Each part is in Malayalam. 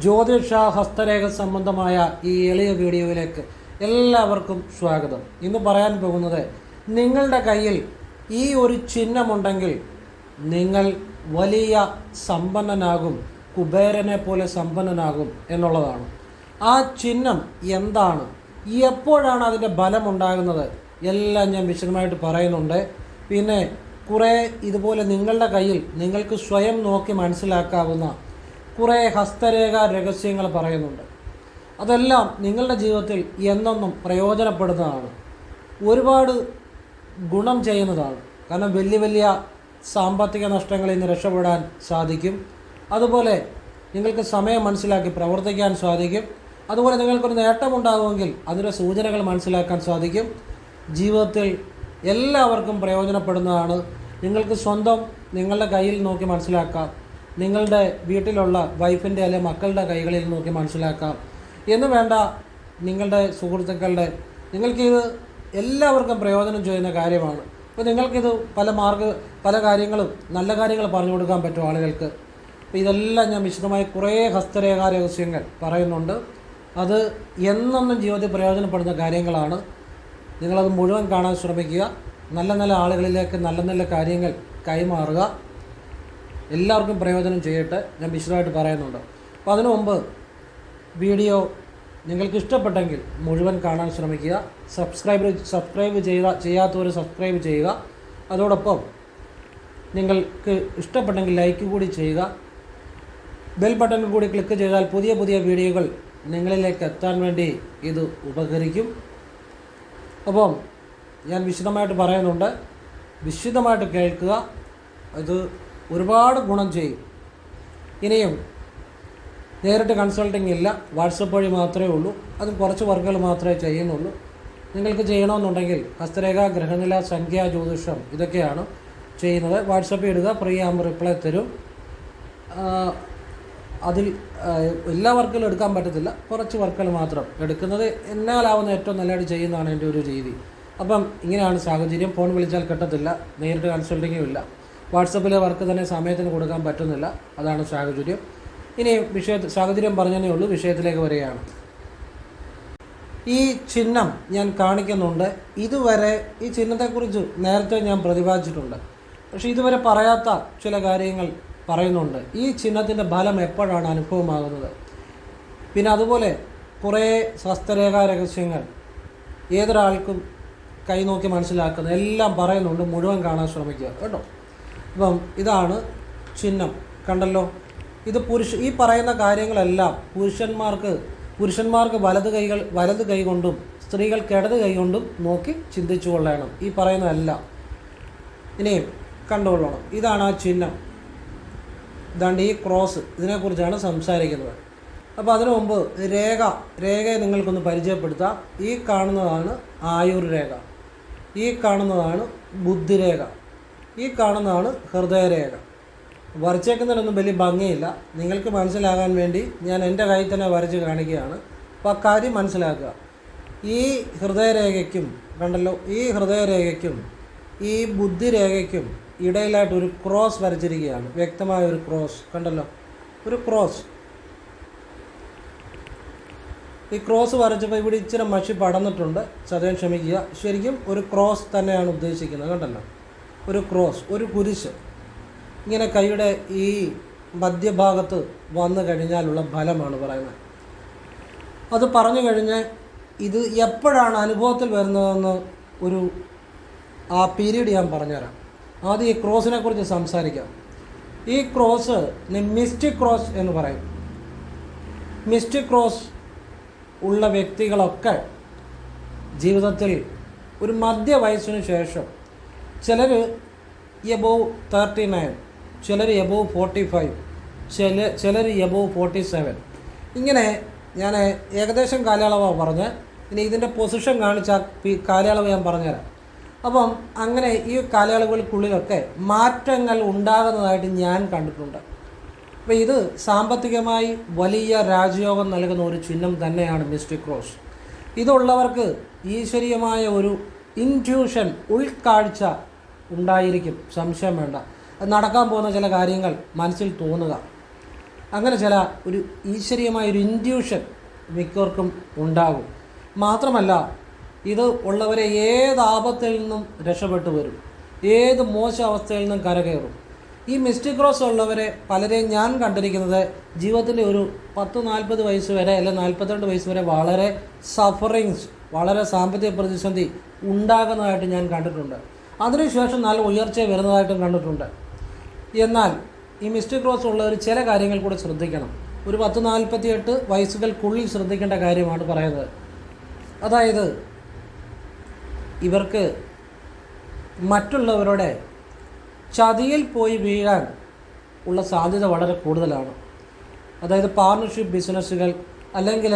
ജ്യോതിഷ ഹസ്തരേഖ സംബന്ധമായ ഈ എളിയ വീഡിയോയിലേക്ക് എല്ലാവർക്കും സ്വാഗതം. ഇന്ന് പറയാൻ പോകുന്നത്, നിങ്ങളുടെ കയ്യിൽ ഈ ഒരു ചിഹ്നമുണ്ടെങ്കിൽ നിങ്ങൾ വലിയ സമ്പന്നനാകും, കുബേരനെ പോലെ സമ്പന്നനാകും എന്നുള്ളതാണ്. ആ ചിഹ്നം എന്താണ്, എപ്പോഴാണ് അതിൻ്റെ ബലമുണ്ടാകുന്നത് എല്ലാം ഞാൻ വിശദമായിട്ട് പറയുന്നുണ്ട്. പിന്നെ കുറേ ഇതുപോലെ നിങ്ങളുടെ കയ്യിൽ നിങ്ങൾക്ക് സ്വയം നോക്കി മനസ്സിലാക്കാവുന്ന കുറേ ഹസ്തരേഖ രഹസ്യങ്ങൾ പറയുന്നുണ്ട്. അതെല്ലാം നിങ്ങളുടെ ജീവിതത്തിൽ എന്നെന്നും പ്രയോജനപ്പെടുന്നതാണ്, ഒരുപാട് ഗുണം ചെയ്യുന്നതാണ്. കാരണം വലിയ വലിയ സാമ്പത്തിക നഷ്ടങ്ങളിൽ നിന്ന് രക്ഷപ്പെടാൻ സാധിക്കും. അതുപോലെ നിങ്ങൾക്ക് സമയം മനസ്സിലാക്കി പ്രവർത്തിക്കാൻ സാധിക്കും. അതുപോലെ നിങ്ങൾക്കൊരു നേട്ടമുണ്ടാകുമെങ്കിൽ അതിൻ്റെ സൂചനകൾ മനസ്സിലാക്കാൻ സാധിക്കും. ജീവിതത്തിൽ എല്ലാവർക്കും പ്രയോജനപ്പെടുന്നതാണ്. നിങ്ങൾക്ക് സ്വന്തം നിങ്ങളുടെ കയ്യിൽ നോക്കി മനസ്സിലാക്കാം, നിങ്ങളുടെ വീട്ടിലുള്ള വൈഫിൻ്റെ അല്ലെങ്കിൽ മക്കളുടെ കൈകളിൽ നോക്കി മനസ്സിലാക്കാം എന്ന് വേണ്ട, നിങ്ങളുടെ സുഹൃത്തുക്കളുടെ, നിങ്ങൾക്കിത് എല്ലാവർക്കും പ്രയോജനം ചെയ്യുന്ന കാര്യമാണ്. അപ്പോൾ നിങ്ങൾക്കിത് പല കാര്യങ്ങളും നല്ല കാര്യങ്ങൾ പറഞ്ഞു കൊടുക്കാൻ പറ്റും ആളുകൾക്ക്. അപ്പോൾ ഇതെല്ലാം ഞാൻ വിശദമായി കുറേ ഹസ്തരേഖാ രഹസ്യങ്ങൾ പറയുന്നുണ്ട്. അത് എന്നെന്നും ജീവിതത്തിൽ പ്രയോജനപ്പെടുന്ന കാര്യങ്ങളാണ്. നിങ്ങളത് മുഴുവൻ കാണാൻ ശ്രമിക്കുക. നല്ല നല്ല ആളുകളിലേക്ക് നല്ല നല്ല കാര്യങ്ങൾ കൈമാറുക. എല്ലാവർക്കും പ്രയോജനം ചെയ്യട്ടെ. ഞാൻ വിശദമായിട്ട് പറയുന്നുണ്ട്. അപ്പോൾ അതിനു മുമ്പ് വീഡിയോ നിങ്ങൾക്ക് ഇഷ്ടപ്പെട്ടെങ്കിൽ മുഴുവൻ കാണാൻ ശ്രമിക്കുക. സബ്സ്ക്രൈബ് ചെയ്യാത്തവർ സബ്സ്ക്രൈബ് ചെയ്യുക. അതോടൊപ്പം നിങ്ങൾക്ക് ഇഷ്ടപ്പെട്ടെങ്കിൽ ലൈക്ക് കൂടി ചെയ്യുക. ബെൽ ബട്ടണിൽ കൂടി ക്ലിക്ക് ചെയ്താൽ പുതിയ പുതിയ വീഡിയോകൾ നിങ്ങളിലേക്ക് എത്താൻ വേണ്ടി ഇത് ഉപകരിക്കും. അപ്പം ഞാൻ വിശദമായിട്ട് പറയുന്നുണ്ട്, വിശദമായിട്ട് കേൾക്കുക. ഇത് ഒരുപാട് ഗുണം ചെയ്യും. ഇനിയും നേരിട്ട് കൺസൾട്ടിങ് ഇല്ല, വാട്സപ്പ് വഴി മാത്രമേ ഉള്ളൂ. അതും കുറച്ച് വർക്കുകൾ മാത്രമേ ചെയ്യുന്നുള്ളൂ. നിങ്ങൾക്ക് ചെയ്യണമെന്നുണ്ടെങ്കിൽ ഹസ്തരേഖ, ഗ്രഹനില, സംഖ്യ, ജ്യോതിഷം ഇതൊക്കെയാണ് ചെയ്യുന്നത്. വാട്സപ്പിൽ ഇടുക, ഫ്രീ ആകുമ്പോൾ റിപ്ലൈ തരും. അതിൽ എല്ലാ വർക്കുകളും എടുക്കാൻ പറ്റത്തില്ല, കുറച്ച് വർക്കുകൾ മാത്രം എടുക്കുന്നത്. എന്നാലാവുന്ന ഏറ്റവും നല്ലതായിട്ട് ചെയ്യുന്നതാണ് എൻ്റെ ഒരു രീതി. അപ്പം ഇങ്ങനെയാണ് സാഹചര്യം. ഫോൺ വിളിച്ചാൽ കിട്ടത്തില്ല, നേരിട്ട് കൺസൾട്ടിങ്ങും ഇല്ല. വാട്സപ്പിലെ വർക്ക് തന്നെ സമയത്തിന് കൊടുക്കാൻ പറ്റുന്നില്ല, അതാണ് സാഹചര്യം. ഇനി സാഹചര്യം പറഞ്ഞതേ ഉള്ളൂ, വിഷയത്തിലേക്ക് വരികയാണ്. ഈ ചിഹ്നം ഞാൻ കാണിക്കുന്നുണ്ട്. ഇതുവരെ ഈ ചിഹ്നത്തെക്കുറിച്ച് നേരത്തെ ഞാൻ പ്രതിപാദിച്ചിട്ടുണ്ട്, പക്ഷേ ഇതുവരെ പറയാത്ത ചില കാര്യങ്ങൾ പറയുന്നുണ്ട്. ഈ ചിഹ്നത്തിൻ്റെ ഫലം എപ്പോഴാണ് അനുഭവമാകുന്നത്, പിന്നെ അതുപോലെ കുറേ ഹസ്തരേഖാ രഹസ്യങ്ങൾ ഏതൊരാൾക്കും കൈനോക്കി മനസ്സിലാക്കുന്ന എല്ലാം പറയുന്നുണ്ട്. മുഴുവൻ കാണാൻ ശ്രമിക്കുക കേട്ടോ. അപ്പം ഇതാണ് ചിഹ്നം, കണ്ടല്ലോ. ഇത് ഈ പറയുന്ന കാര്യങ്ങളെല്ലാം പുരുഷന്മാർക്ക് വലത് കൈ കൊണ്ടും സ്ത്രീകൾക്ക് ഇടത് കൈ കൊണ്ടും നോക്കി ചിന്തിച്ചു കൊള്ളണം. ഈ പറയുന്നതെല്ലാം ഇനിയും കണ്ടുകൊള്ളണം. ഇതാണ് ആ ചിഹ്നം. ഇതാണ്ട് ഈ ക്രോസ്, ഇതിനെക്കുറിച്ചാണ് സംസാരിക്കുന്നത്. അപ്പോൾ അതിനു മുമ്പ് രേഖയെ നിങ്ങൾക്കൊന്ന് പരിചയപ്പെടുത്താം. ഈ കാണുന്നതാണ് ആയുർരേഖ, ഈ കാണുന്നതാണ് ബുദ്ധിരേഖ, ഈ കാണുന്നതാണ് ഹൃദയരേഖ. വരച്ചേക്കുന്നതിനൊന്നും വലിയ ഭംഗിയില്ല, നിങ്ങൾക്ക് മനസ്സിലാകാൻ വേണ്ടി ഞാൻ എൻ്റെ കയ്യിൽ തന്നെ വരച്ച് കാണിക്കുകയാണ്. അപ്പോൾ ആ കാര്യം മനസ്സിലാക്കുക. ഈ ഹൃദയരേഖയ്ക്കും, കണ്ടല്ലോ, ഈ ഹൃദയരേഖയ്ക്കും ഈ ബുദ്ധിരേഖയ്ക്കും ഇടയിലായിട്ട് ഒരു ക്രോസ് വരച്ചിരിക്കുകയാണ്. വ്യക്തമായ ഒരു ക്രോസ്, കണ്ടല്ലോ, ഒരു ക്രോസ്. ഈ ക്രോസ് വരച്ചപ്പോൾ ഇവിടെ ഇച്ചിരി മഷി പടർന്നിട്ടുണ്ട്, സദയം ക്ഷമിക്കുക. ശരിക്കും ഒരു ക്രോസ് തന്നെയാണ് ഉദ്ദേശിക്കുന്നത്, കണ്ടല്ലോ, ഒരു ക്രോസ്, ഒരു കുരിശ്. ഇങ്ങനെ കൈയുടെ ഈ മധ്യഭാഗത്ത് വന്നു കഴിഞ്ഞാലുള്ള ഫലമാണ് പറയുന്നത്. അത് പറഞ്ഞു കഴിഞ്ഞ് ഇത് എപ്പോഴാണ് അനുഭവത്തിൽ വരുന്നതെന്ന് ആ പീരീഡ് ഞാൻ പറഞ്ഞുതരാം. ആദ്യം ഈ ക്രോസിനെ കുറിച്ച് സംസാരിക്കാം. ഈ ക്രോസ് മിസ്റ്റിക് ക്രോസ് എന്ന് പറയും. മിസ്റ്റിക് ക്രോസ് ഉള്ള വ്യക്തികളൊക്കെ ജീവിതത്തിൽ ഒരു മധ്യവയസ്സിന് ശേഷം, ചിലർ എബോവ് 39, ചിലർ എബോവ് 45, ചിലർ എബോവ് 47. ഇങ്ങനെ ഞാൻ ഏകദേശം കാലയളവാണ് പറഞ്ഞത്. ഇനി ഇതിൻ്റെ പൊസിഷൻ കാണിച്ച കാലയളവ് ഞാൻ പറഞ്ഞുതരാം. അപ്പം അങ്ങനെ ഈ കാലയളവുകൾക്കുള്ളിലൊക്കെ മാറ്റങ്ങൾ ഉണ്ടാകുന്നതായിട്ട് ഞാൻ കണ്ടിട്ടുണ്ട്. അപ്പോൾ ഇത് സാമ്പത്തികമായി വലിയ രാജയോഗം നൽകുന്ന ഒരു ചിഹ്നം തന്നെയാണ് മിസ്റ്റിക് ക്രോസ്. ഇതുള്ളവർക്ക് ഈശ്വരീയമായ ഒരു ഇൻറ്റ്യൂഷൻ, ഉൾക്കാഴ്ച ഉണ്ടായിരിക്കും, സംശയം വേണ്ട. നടക്കാൻ പോകുന്ന ചില കാര്യങ്ങൾ മനസ്സിൽ തോന്നുക. അങ്ങനെ ചില ഒരു ഈശ്വരീയമായൊരു ഇൻഡ്യൂഷൻ മിക്കവർക്കും ഉണ്ടാകും. മാത്രമല്ല, ഇത് ഉള്ളവരെ ഏത് ആപത്തിൽ നിന്നും രക്ഷപ്പെട്ടു വരും, ഏത് മോശം അവസ്ഥയിൽ നിന്നും കരകയറും. ഈ മിസ്റ്റിക് ക്രോസ് ഉള്ളവരെ പലരെയും ഞാൻ കണ്ടിരിക്കുന്നത് ജീവിതത്തിൻ്റെ ഒരു 10-40 വയസ്സ് വരെ അല്ലെങ്കിൽ 42 വയസ്സ് വരെ വളരെ സഫറിങ്സ്, വളരെ സാമ്പത്തിക പ്രതിസന്ധി ഉണ്ടാകുന്നതായിട്ട് ഞാൻ കണ്ടിട്ടുണ്ട്. അതിനുശേഷം നല്ല ഉയർച്ച വരുന്നതായിട്ടും കണ്ടിട്ടുണ്ട്. എന്നാൽ ഈ മിസ്റ്റിക് ക്രോസ് ഉള്ളവർ ചില കാര്യങ്ങൾ കൂടെ ശ്രദ്ധിക്കണം. ഒരു 10-48 വയസ്സുകൾക്കുള്ളിൽ ശ്രദ്ധിക്കേണ്ട കാര്യമാണ് പറയുന്നത്. അതായത് ഇവർക്ക് മറ്റുള്ളവരുടെ ചതിയിൽ പോയി വീഴാൻ ഉള്ള സാധ്യത വളരെ കൂടുതലാണ്. അതായത് പാർട്ണർഷിപ്പ് ബിസിനസ്സുകൾ, അല്ലെങ്കിൽ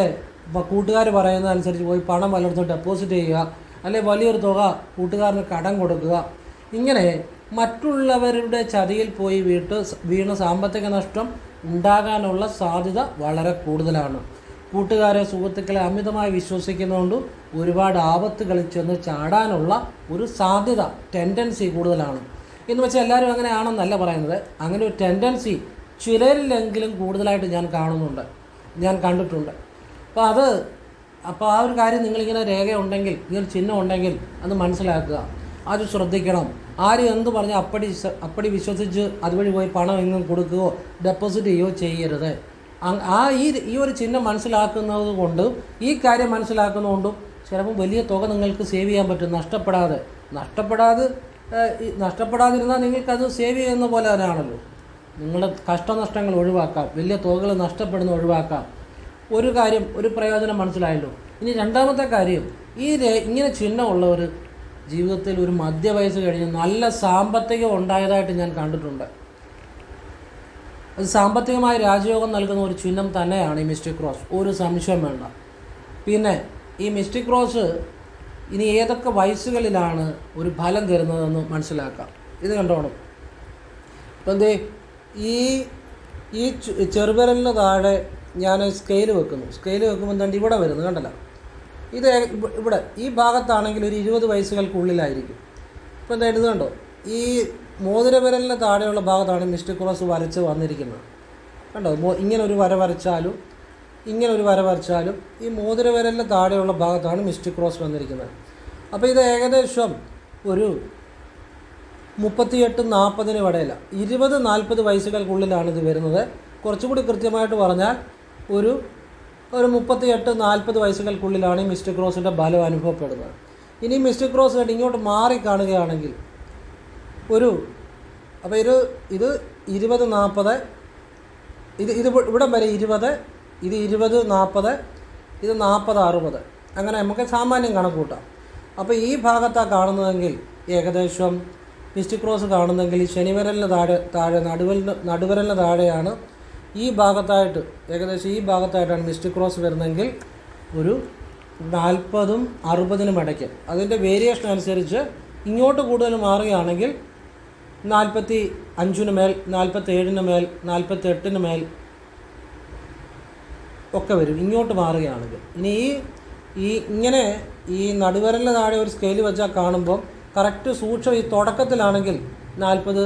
കൂട്ടുകാർ പറയുന്നതനുസരിച്ച് പോയി പണം വല്ലയിടത്തും ഡെപ്പോസിറ്റ് ചെയ്യുക, അല്ലെങ്കിൽ വലിയൊരു തുക കൂട്ടുകാരന് കടം കൊടുക്കുക. ഇങ്ങനെ മറ്റുള്ളവരുടെ ചതിയിൽ പോയി വീണ് സാമ്പത്തിക നഷ്ടം ഉണ്ടാകാനുള്ള സാധ്യത വളരെ കൂടുതലാണ്. കൂട്ടുകാരെ, സുഹൃത്തുക്കളെ അമിതമായി വിശ്വസിക്കുന്നതുകൊണ്ട് ഒരുപാട് ആപത്തുകളിൽ ചെന്ന് ചാടാനുള്ള ഒരു സാധ്യത, ടെൻഡൻസി കൂടുതലാണ്. എന്ന് വെച്ചാൽ എല്ലാവരും അങ്ങനെയാണെന്നല്ല പറയുന്നത്. അങ്ങനെ ഒരു ടെൻഡൻസി ചിലരിലെങ്കിലും കൂടുതലായിട്ട് ഞാൻ കാണുന്നുണ്ട്, ഞാൻ കണ്ടിട്ടുണ്ട്. അപ്പോൾ ആ ഒരു കാര്യം നിങ്ങളിങ്ങനെ രേഖയുണ്ടെങ്കിൽ, ഇങ്ങനെ ചിഹ്നം ഉണ്ടെങ്കിൽ അത് മനസ്സിലാക്കുക, അത് ശ്രദ്ധിക്കണം. ആരും എന്ത് പറഞ്ഞാൽ അപ്പടി വിശ്വസിച്ച് അതുവഴി പോയി പണം എങ്ങും കൊടുക്കുകയോ ഡെപ്പോസിറ്റ് ചെയ്യുകയോ ചെയ്യരുത്. ഈ ഒരു ചിഹ്നം മനസ്സിലാക്കുന്നത് കൊണ്ടും ഈ കാര്യം മനസ്സിലാക്കുന്നതുകൊണ്ടും ചിലപ്പോൾ വലിയ തുക നിങ്ങൾക്ക് സേവ് ചെയ്യാൻ പറ്റും, നഷ്ടപ്പെടാതിരുന്നാൽ നിങ്ങൾക്കത് സേവ് ചെയ്യുന്ന പോലെ തന്നെയാണല്ലോ. നിങ്ങളുടെ കഷ്ടനഷ്ടങ്ങൾ ഒഴിവാക്കാം, വലിയ തുകകൾ നഷ്ടപ്പെടുന്ന ഒഴിവാക്കാം. ഒരു കാര്യം, ഒരു പ്രയോജനം മനസ്സിലായല്ലോ. ഇനി രണ്ടാമത്തെ കാര്യം, ഇങ്ങനെ ചിഹ്നമുള്ളവർ ജീവിതത്തിൽ ഒരു മധ്യവയസ്സ് കഴിഞ്ഞ് നല്ല സാമ്പത്തികം ഉണ്ടായതായിട്ട് ഞാൻ കണ്ടിട്ടുണ്ട്. അത് സാമ്പത്തികമായ രാജയോഗം നൽകുന്ന ഒരു ചിഹ്നം തന്നെയാണ് ഈ മിസ്റ്റിക് ക്രോസ്, ഒരു സംശയം വേണ്ട. പിന്നെ ഈ മിസ്റ്റിക് ക്രോസ് ഇനി ഏതൊക്കെ വയസ്സുകളിലാണ് ഒരു ഫലം തരുന്നതെന്ന് മനസ്സിലാക്കാം. ഇത് കണ്ടോണം. ഇപ്പം ഈ ചെറുവിരലിന് താഴെ ഞാൻ സ്കെയിൽ വെക്കുമ്പോൾ എന്താണ്ട് ഇവിടെ വരുന്നത് കണ്ടല്ലോ. ഇത് ഇവിടെ ഈ ഭാഗത്താണെങ്കിൽ ഒരു 20 വയസ്സുകൾക്കുള്ളിലായിരിക്കും. ഇപ്പോൾ എന്താ ഇത് കണ്ടോ, ഈ മോതിരവിരലിന് താഴെയുള്ള ഭാഗത്താണ് മിസ്റ്റിക് ക്രോസ് വരച്ച് വന്നിരിക്കുന്നത്. കണ്ടോ, ഇങ്ങനെ ഒരു വര വരച്ചാലും ഈ മോതിരവിരലിന് താഴെയുള്ള ഭാഗത്താണ് മിസ്റ്റിക് ക്രോസ് വന്നിരിക്കുന്നത്. അപ്പോൾ ഇത് ഏകദേശം ഒരു 38-40 ഇടയില 20-40 വയസ്സുകൾക്കുള്ളിലാണ് ഇത് വരുന്നത്. കുറച്ചുകൂടി കൃത്യമായിട്ട് പറഞ്ഞാൽ ഒരു 38-40 വയസ്സുകൾക്കുള്ളിലാണ് ഈ മിസ്റ്റിക് ക്രോസിൻ്റെ ബലം അനുഭവപ്പെടുന്നത്. ഇനി മിസ്റ്റിക് ക്രോസ് കണ്ട് ഇങ്ങോട്ട് മാറി കാണുകയാണെങ്കിൽ അപ്പോൾ ഇത് 20-40, ഇത് ഇവിടം വരെ 20, ഇത് 20-40, ഇത് 40-60, അങ്ങനെ നമുക്ക് സാമാന്യം കണക്ക് കൂട്ടാം. അപ്പോൾ ഈ ഭാഗത്താണ് കാണുന്നതെങ്കിൽ ഏകദേശം മിസ്റ്റിക് ക്രോസ് കാണുന്നെങ്കിൽ ഈ ശനിവിരലിന് താഴെ നടുവിരലിന് താഴെയാണ് ഈ ഭാഗത്തായിട്ട്, ഏകദേശം ഈ ഭാഗത്തായിട്ടാണ് മിസ്റ്റിക് ക്രോസ് വരുന്നതെങ്കിൽ ഒരു 40-60 ഇടയ്ക്ക്. അതിൻ്റെ വേരിയേഷൻ അനുസരിച്ച് ഇങ്ങോട്ട് കൂടുതൽ മാറുകയാണെങ്കിൽ 45 മേൽ, 47 മേൽ, 48 മേൽ ഒക്കെ വരും ഇങ്ങോട്ട് മാറുകയാണെങ്കിൽ. ഇനി ഇങ്ങനെ ഈ നടുവിരലിന് താഴെ ഒരു സ്കെയിൽ വെച്ചാൽ കാണുമ്പം കറക്റ്റ് സൂക്ഷ്മം ഈ തുടക്കത്തിലാണെങ്കിൽ 40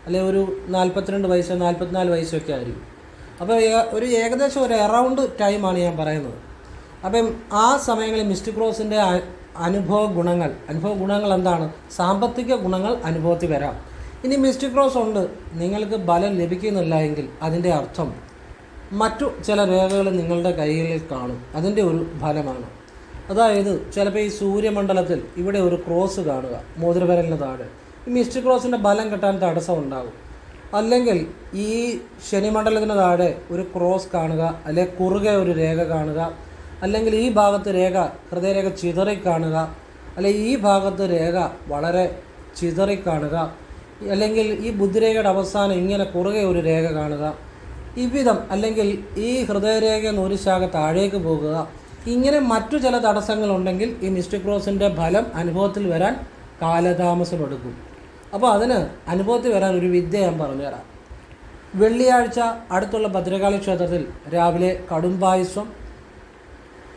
അല്ലെങ്കിൽ ഒരു 42 വയസ്സ്, 44 വയസ്സൊക്കെ ആയിരിക്കും. അപ്പോൾ ഒരു ഏകദേശം ഒരു അറൗണ്ട് ടൈമാണ് ഞാൻ പറയുന്നത്. അപ്പം ആ സമയങ്ങളിൽ മിസ്റ്റിക് ക്രോസിൻ്റെ അനുഭവ ഗുണങ്ങൾ എന്താണ്? സാമ്പത്തിക ഗുണങ്ങൾ അനുഭവത്തിൽ വരാം. ഇനി മിസ്റ്റിക് ക്രോസ് ഉണ്ട്, നിങ്ങൾക്ക് ബലം ലഭിക്കുന്നില്ല എങ്കിൽ അതിൻ്റെ അർത്ഥം മറ്റു ചില രേഖകൾ നിങ്ങളുടെ കൈകളിൽ കാണും, അതിൻ്റെ ഒരു ഫലമാണ്. അതായത് ചിലപ്പോൾ ഈ സൂര്യമണ്ഡലത്തിൽ ഇവിടെ ഒരു ക്രോസ് കാണുക, മോതിരവിരലിന് താഴെ, ഈ മിസ്റ്റിക് ക്രോസിൻ്റെ ബലം കിട്ടാൻ തടസ്സം ഉണ്ടാകും. അല്ലെങ്കിൽ ഈ ശനിമണ്ഡലത്തിന് താഴെ ഒരു ക്രോസ് കാണുക, അല്ലെങ്കിൽ കുറുകെ ഒരു രേഖ കാണുക, അല്ലെങ്കിൽ ഈ ഭാഗത്ത് ഹൃദയരേഖ ചിതറി കാണുക, അല്ലെങ്കിൽ ഈ ഭാഗത്ത് രേഖ വളരെ ചിതറി കാണുക, അല്ലെങ്കിൽ ഈ ബുദ്ധിരേഖയുടെ അവസാനം ഇങ്ങനെ കുറുകെ ഒരു രേഖ കാണുക, ഇവിധം, അല്ലെങ്കിൽ ഈ ഹൃദയരേഖയിൽ ഒരു ശാഖ താഴേക്ക് പോകുക, ഇങ്ങനെ മറ്റു ചില തടസ്സങ്ങളുണ്ടെങ്കിൽ ഈ മിസ്റ്റിക് ക്രോസിൻ്റെ ഫലം അനുഭവത്തിൽ വരാൻ കാലതാമസമെടുക്കും. അപ്പോൾ അതിന് അനുഭവത്തിൽ വരാൻ ഒരു വിദ്യ ഞാൻ പറഞ്ഞുതരാം. വെള്ളിയാഴ്ച അടുത്തുള്ള ഭദ്രകാളി ക്ഷേത്രത്തിൽ രാവിലെ കടുംപായസം,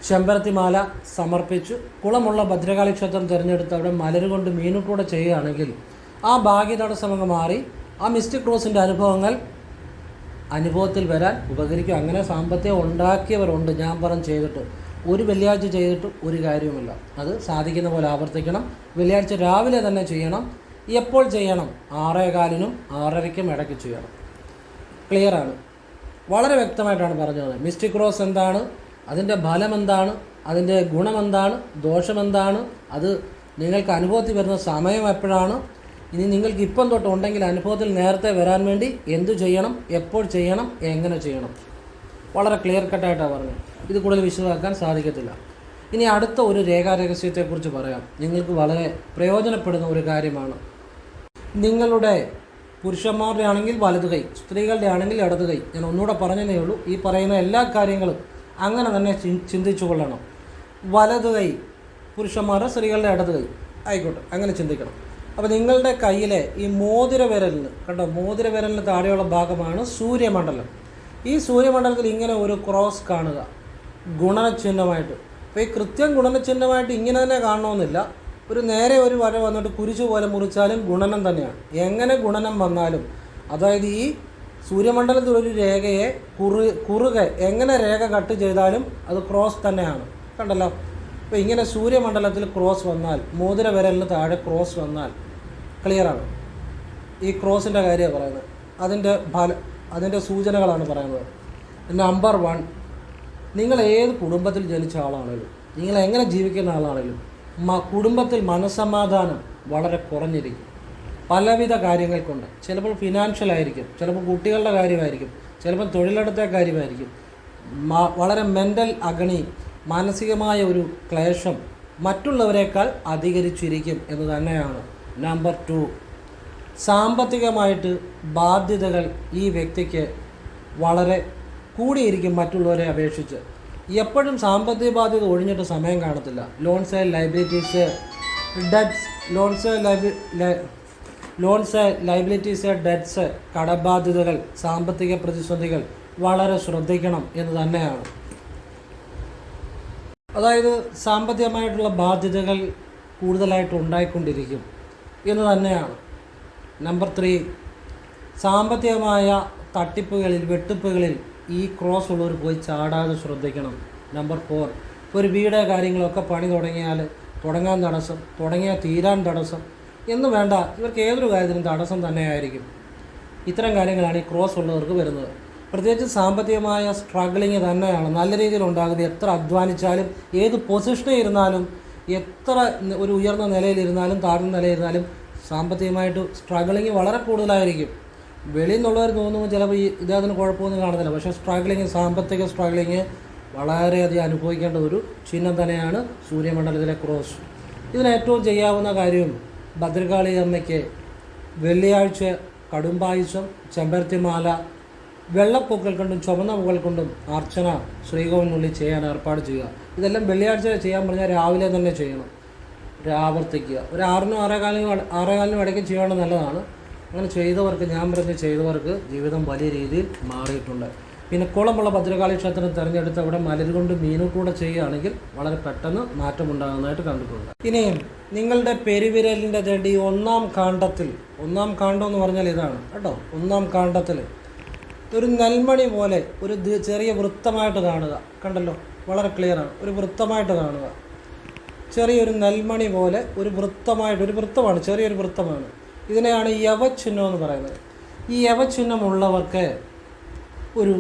ചെമ്പരത്തിമാല സമർപ്പിച്ച് കുളമുള്ള ഭദ്രകാളി ക്ഷേത്രം തിരഞ്ഞെടുത്ത് അവിടെ മലരുകൊണ്ട് മീനുകൂടെ ചെയ്യുകയാണെങ്കിൽ ആ ഭാഗ്യ തടസ്സമങ്ങ് മാറി ആ മിസ്റ്റിക് ക്രോസിൻ്റെ അനുഭവങ്ങൾ അനുഭവത്തിൽ വരാൻ ഉപകരിക്കും. അങ്ങനെ സാമ്പത്തികം ഉണ്ടാക്കിയവരുണ്ട്. ഞാൻ പറഞ്ഞ് ചെയ്തിട്ട് ഒരു വെള്ളിയാഴ്ച ചെയ്തിട്ട് ഒരു കാര്യവുമില്ല. അത് സാധിക്കുന്ന പോലെ ആവർത്തിക്കണം. വെള്ളിയാഴ്ച രാവിലെ തന്നെ ചെയ്യണം. എപ്പോൾ ചെയ്യണം? 6:15-നും 6:30-ക്കും ഇടയ്ക്ക് ചെയ്യണം. ക്ലിയറാണ്. വളരെ വ്യക്തമായിട്ടാണ് പറഞ്ഞത്. മിസ്റ്റിക് ക്രോസ് എന്താണ്, അതിൻ്റെ ഫലം എന്താണ്, അതിൻ്റെ ഗുണമെന്താണ്, ദോഷമെന്താണ്, അത് നിങ്ങൾക്ക് അനുഭവത്തിൽ വരുന്ന സമയം എപ്പോഴാണ്, ഇനി നിങ്ങൾക്ക് ഇപ്പം തൊട്ട് ഉണ്ടെങ്കിൽ അനുഭവത്തിൽ നേരത്തെ വരാൻ വേണ്ടി എന്തു ചെയ്യണം, എപ്പോൾ ചെയ്യണം, എങ്ങനെ ചെയ്യണം, വളരെ ക്ലിയർ കട്ടായിട്ടാണ് പറഞ്ഞത്. ഇത് കൂടുതൽ വിശദമാക്കാൻ സാധിക്കത്തില്ല. ഇനി അടുത്ത ഒരു രേഖാരഹസ്യത്തെക്കുറിച്ച് പറയാം. നിങ്ങൾക്ക് വളരെ പ്രയോജനപ്പെടുന്ന ഒരു കാര്യമാണ്. നിങ്ങളുടെ പുരുഷന്മാരുടെ ആണെങ്കിൽ വലതു കൈ, സ്ത്രീകളുടെ ആണെങ്കിൽ ഇടതു കൈ. ഞാൻ ഒന്നുകൂടെ പറഞ്ഞതേ ഉള്ളൂ. ഈ പറയുന്ന എല്ലാ കാര്യങ്ങളും അങ്ങനെ തന്നെ ചിന്തിച്ചു കൊള്ളണം. വലതു കൈ പുരുഷന്മാരുടെ, സ്ത്രീകളുടെ ഇടതു കൈ ആയിക്കോട്ടെ, അങ്ങനെ ചിന്തിക്കണം. അപ്പോൾ നിങ്ങളുടെ കയ്യിലെ ഈ മോതിര വിരലിന് കണ്ടോ, മോതിര വിരലിന് താഴെയുള്ള ഭാഗമാണ് സൂര്യമണ്ഡലം. ഈ സൂര്യമണ്ഡലത്തിൽ ഇങ്ങനെ ഒരു ക്രോസ് കാണുക ഗുണനചിഹ്നമായിട്ട്. അപ്പോൾ ഈ കൃത്യം ഗുണനചിഹ്നമായിട്ട് ഇങ്ങനെ തന്നെ കാണണമെന്നില്ല. ഒരു നേരെ ഒരു വര വന്നിട്ട് കുരിശു പോലെ മുറിച്ചാലും ഗുണനം തന്നെയാണ്. എങ്ങനെ ഗുണനം വന്നാലും, അതായത് ഈ സൂര്യമണ്ഡലത്തിൽ ഒരു രേഖയെ കുറുകെ എങ്ങനെ രേഖ കട്ട് ചെയ്താലും അത് ക്രോസ് തന്നെയാണ്. കണ്ടല്ലോ. അപ്പോൾ ഇങ്ങനെ സൂര്യമണ്ഡലത്തിൽ ക്രോസ് വന്നാൽ, മോതിര വിരലിന് താഴെ ക്രോസ് വന്നാൽ ക്ലിയറാണ്. ഈ ക്രോസിൻ്റെ കാര്യമാണ് പറയുന്നത്. അതിൻ്റെ സൂചനകളാണ് പറയുന്നത്. നമ്പർ 1, നിങ്ങൾ ഏത് കുടുംബത്തിൽ ജനിച്ച ആളാണെങ്കിലും, നിങ്ങൾ എങ്ങനെ ജീവിക്കുന്ന ആളാണെങ്കിലും കുടുംബത്തിൽ മനസ്സമാധാനം വളരെ കുറഞ്ഞിരിക്കും. പലവിധ കാര്യങ്ങൾ കൊണ്ട്. ചിലപ്പോൾ ഫിനാൻഷ്യൽ ആയിരിക്കും, ചിലപ്പോൾ കുട്ടികളുടെ കാര്യമായിരിക്കും, ചിലപ്പോൾ തൊഴിലിടത്തെ കാര്യമായിരിക്കും. വളരെ മെൻ്റൽ അഗണി, മാനസികമായ ഒരു ക്ലേശം മറ്റുള്ളവരെക്കാൾ അധികരിച്ചിരിക്കും എന്ന് തന്നെയാണ്. നമ്പർ 2, സാമ്പത്തികമായിട്ട് ബാധ്യതകൾ ഈ വ്യക്തിക്ക് വളരെ കൂടിയിരിക്കും മറ്റുള്ളവരെ അപേക്ഷിച്ച്. എപ്പോഴും സാമ്പത്തിക ബാധ്യത ഒഴിഞ്ഞിട്ട് സമയം കാണത്തില്ല. Loans and liabilities, debts, liabilities, debts, കടബാധ്യതകൾ, സാമ്പത്തിക പ്രതിസന്ധികൾ വളരെ ശ്രദ്ധിക്കണം എന്ന് തന്നെയാണ്. അതായത് സാമ്പത്തികമായിട്ടുള്ള ബാധ്യതകൾ കൂടുതലായിട്ട് ഉണ്ടായിക്കൊണ്ടിരിക്കും എന്ന് തന്നെയാണ്. നമ്പർ 3, സാമ്പത്തികമായ തട്ടിപ്പുകളിൽ, വെട്ടിപ്പുകളിൽ ഈ ക്രോസ് ഉള്ളവർ പോയി ചാടാതെ ശ്രദ്ധിക്കണം. നമ്പർ 4, ഇപ്പോൾ ഒരു വീട് കാര്യങ്ങളൊക്കെ പണി തുടങ്ങിയാൽ തുടങ്ങാൻ തടസ്സം, തുടങ്ങിയാൽ തീരാൻ തടസ്സം എന്ന് വേണ്ട, ഇവർക്ക് ഏതൊരു കാര്യത്തിനും തടസ്സം തന്നെയായിരിക്കും. ഇത്തരം കാര്യങ്ങളാണ് ഈ ക്രോസ് ഉള്ളവർക്ക് വരുന്നത്. പ്രത്യേകിച്ച് സാമ്പത്തികമായ സ്ട്രഗിളിങ് തന്നെയാണ് നല്ല രീതിയിൽ ഉണ്ടാകുന്നത്. എത്ര അധ്വാനിച്ചാലും, ഏത് പൊസിഷനിൽ ഇരുന്നാലും, എത്ര ഒരു ഉയർന്ന നിലയിലിരുന്നാലും താഴ്ന്ന നിലയിലിരുന്നാലും സാമ്പത്തികമായിട്ട് സ്ട്രഗിളിങ് വളരെ കൂടുതലായിരിക്കും. വെളിയിൽ നിന്നുള്ളവർ തോന്നുമ്പോൾ ചിലപ്പോൾ ഇദ്ദേഹത്തിന് കുഴപ്പമൊന്നും കാണുന്നില്ല. പക്ഷേ സാമ്പത്തിക സ്ട്രഗിളിങ് വളരെയധികം അനുഭവിക്കേണ്ട ഒരു ചിഹ്നം തന്നെയാണ് സൂര്യമണ്ഡലത്തിലെ ക്രോസ്. ഇതിന് ഏറ്റവും ചെയ്യാവുന്ന കാര്യം ഭദ്രകാളി അമ്മയ്ക്ക് വെള്ളിയാഴ്ച കടുംപായസം, ചെമ്പരത്തിമാല, വെള്ളപ്പൂക്കൾ കൊണ്ടും ചുവന്ന പൂക്കൾ കൊണ്ടും അർച്ചന ശ്രീകോവിനുള്ളിൽ ചെയ്യാൻ ഏർപ്പാട് ചെയ്യുക. ഇതെല്ലാം വെള്ളിയാഴ്ച ചെയ്യാൻ പറഞ്ഞാൽ രാവിലെ തന്നെ ചെയ്യണം, ആവർത്തിക്കുക. ഒരു 6-നും 6:15-നും ഇടയ്ക്ക് ചെയ്യേണ്ടത് നല്ലതാണ്. അങ്ങനെ ചെയ്തവർക്ക് ജീവിതം വലിയ രീതിയിൽ മാറിയിട്ടുണ്ട്. പിന്നെ കുളമുള്ള ഭദ്രകാളി ക്ഷേത്രം തിരഞ്ഞെടുത്ത് അവിടെ മലരുകൊണ്ട് മീനുകൂടെ ചെയ്യുകയാണെങ്കിൽ വളരെ പെട്ടെന്ന് മാറ്റമുണ്ടാകുന്നതായിട്ട് കണ്ടിട്ടുണ്ട്. ഇനിയും നിങ്ങളുടെ പെരുവിരലിൻ്റെ തേണ്ടി ഒന്നാം കാണ്ഡത്തിൽ, ഒന്നാം കാണ്ഡം എന്ന് പറഞ്ഞാൽ ഇതാണ് കേട്ടോ, ഒന്നാം കാണ്ഡത്തിൽ ഒരു നെൽമണി പോലെ ഒരു ചെറിയ വൃത്തമായിട്ട് കാണുക. കണ്ടല്ലോ, വളരെ ക്ലിയറാണ്. ഒരു വൃത്തമായിട്ട് കാണുക, ചെറിയൊരു നെൽമണി പോലെ ഒരു വൃത്തമാണ്, ചെറിയൊരു വൃത്തമാണ്. ഇതിനെയാണ് യവചിഹ്നം എന്ന് പറയുന്നത്. ഈ യവചിഹ്നമുള്ളവർക്ക് ഒരു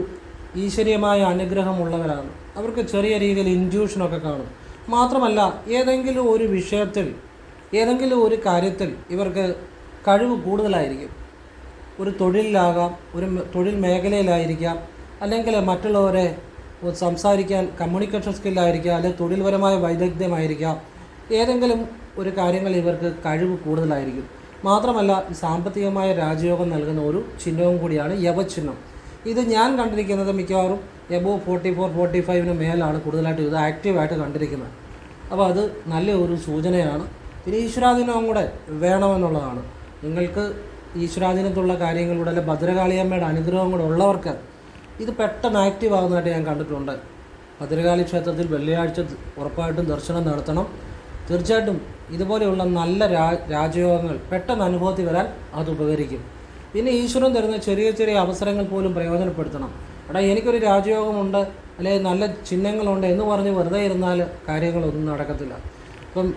ഈശ്വരീയമായ അനുഗ്രഹമുള്ളവരാണ്. അവർക്ക് ചെറിയ രീതിയിൽ ഇൻറ്റ്യൂഷനൊക്കെ കാണും. മാത്രമല്ല ഏതെങ്കിലും ഒരു വിഷയത്തിൽ, ഏതെങ്കിലും ഒരു കാര്യത്തിൽ ഇവർക്ക് കഴിവ് കൂടുതലായിരിക്കും. ഒരു തൊഴിലിലാകാം, ഒരു തൊഴിൽ മേഖലയിലായിരിക്കാം, അല്ലെങ്കിൽ മറ്റുള്ളവരെ സംസാരിക്കാൻ കമ്മ്യൂണിക്കേഷൻ സ്കില്ലായിരിക്കാം, അല്ലെങ്കിൽ തൊഴിൽപരമായ വൈദഗ്ധ്യമായിരിക്കാം. ഏതെങ്കിലും ഒരു കാര്യങ്ങൾ ഇവർക്ക് കഴിവ് കൂടുതലായിരിക്കും. മാത്രമല്ല സാമ്പത്തികമായ രാജയോഗം നൽകുന്ന ഒരു ചിഹ്നവും കൂടിയാണ് യവചിഹ്നം. ഇത് ഞാൻ കണ്ടിരിക്കുന്നത് മിക്കവാറും എബോവ് 44-45 മേലാണ് കൂടുതലായിട്ട് ഇത് ആക്റ്റീവായിട്ട് കണ്ടിരിക്കുന്നത്. അപ്പോൾ അത് നല്ല ഒരു സൂചനയാണ്. പിന്നെ ഈശ്വരാധീനവും കൂടെ വേണമെന്നുള്ളതാണ്. നിങ്ങൾക്ക് ഈശ്വരാധീനത്തുള്ള കാര്യങ്ങളിലൂടെ അല്ലെ ഭദ്രകാളിയമ്മയുടെ അനുഗ്രഹം കൂടെ ഉള്ളവർക്ക് ഇത് പെട്ടെന്ന് ആക്റ്റീവ് ആകുന്നതായിട്ട് ഞാൻ കണ്ടിട്ടുണ്ട്. ഭദ്രകാളി ക്ഷേത്രത്തിൽ വെള്ളിയാഴ്ച ഉറപ്പായിട്ടും ദർശനം നടത്തണം. തീർച്ചയായിട്ടും ഇതുപോലെയുള്ള നല്ല രാജയോഗങ്ങൾ പെട്ടെന്ന് അനുഭവത്തിൽ വരാൻ അത് ഉപകരിക്കും. പിന്നെ ഈശ്വരൻ തരുന്ന ചെറിയ ചെറിയ അവസരങ്ങൾ പോലും പ്രയോജനപ്പെടുത്തണം. എടാ എനിക്കൊരു രാജയോഗമുണ്ട്, അല്ലെങ്കിൽ നല്ല ചിഹ്നങ്ങളുണ്ട് എന്ന് പറഞ്ഞ് വെറുതെ ഇരുന്നാൽ കാര്യങ്ങളൊന്നും നടക്കത്തില്ല. ഇപ്പം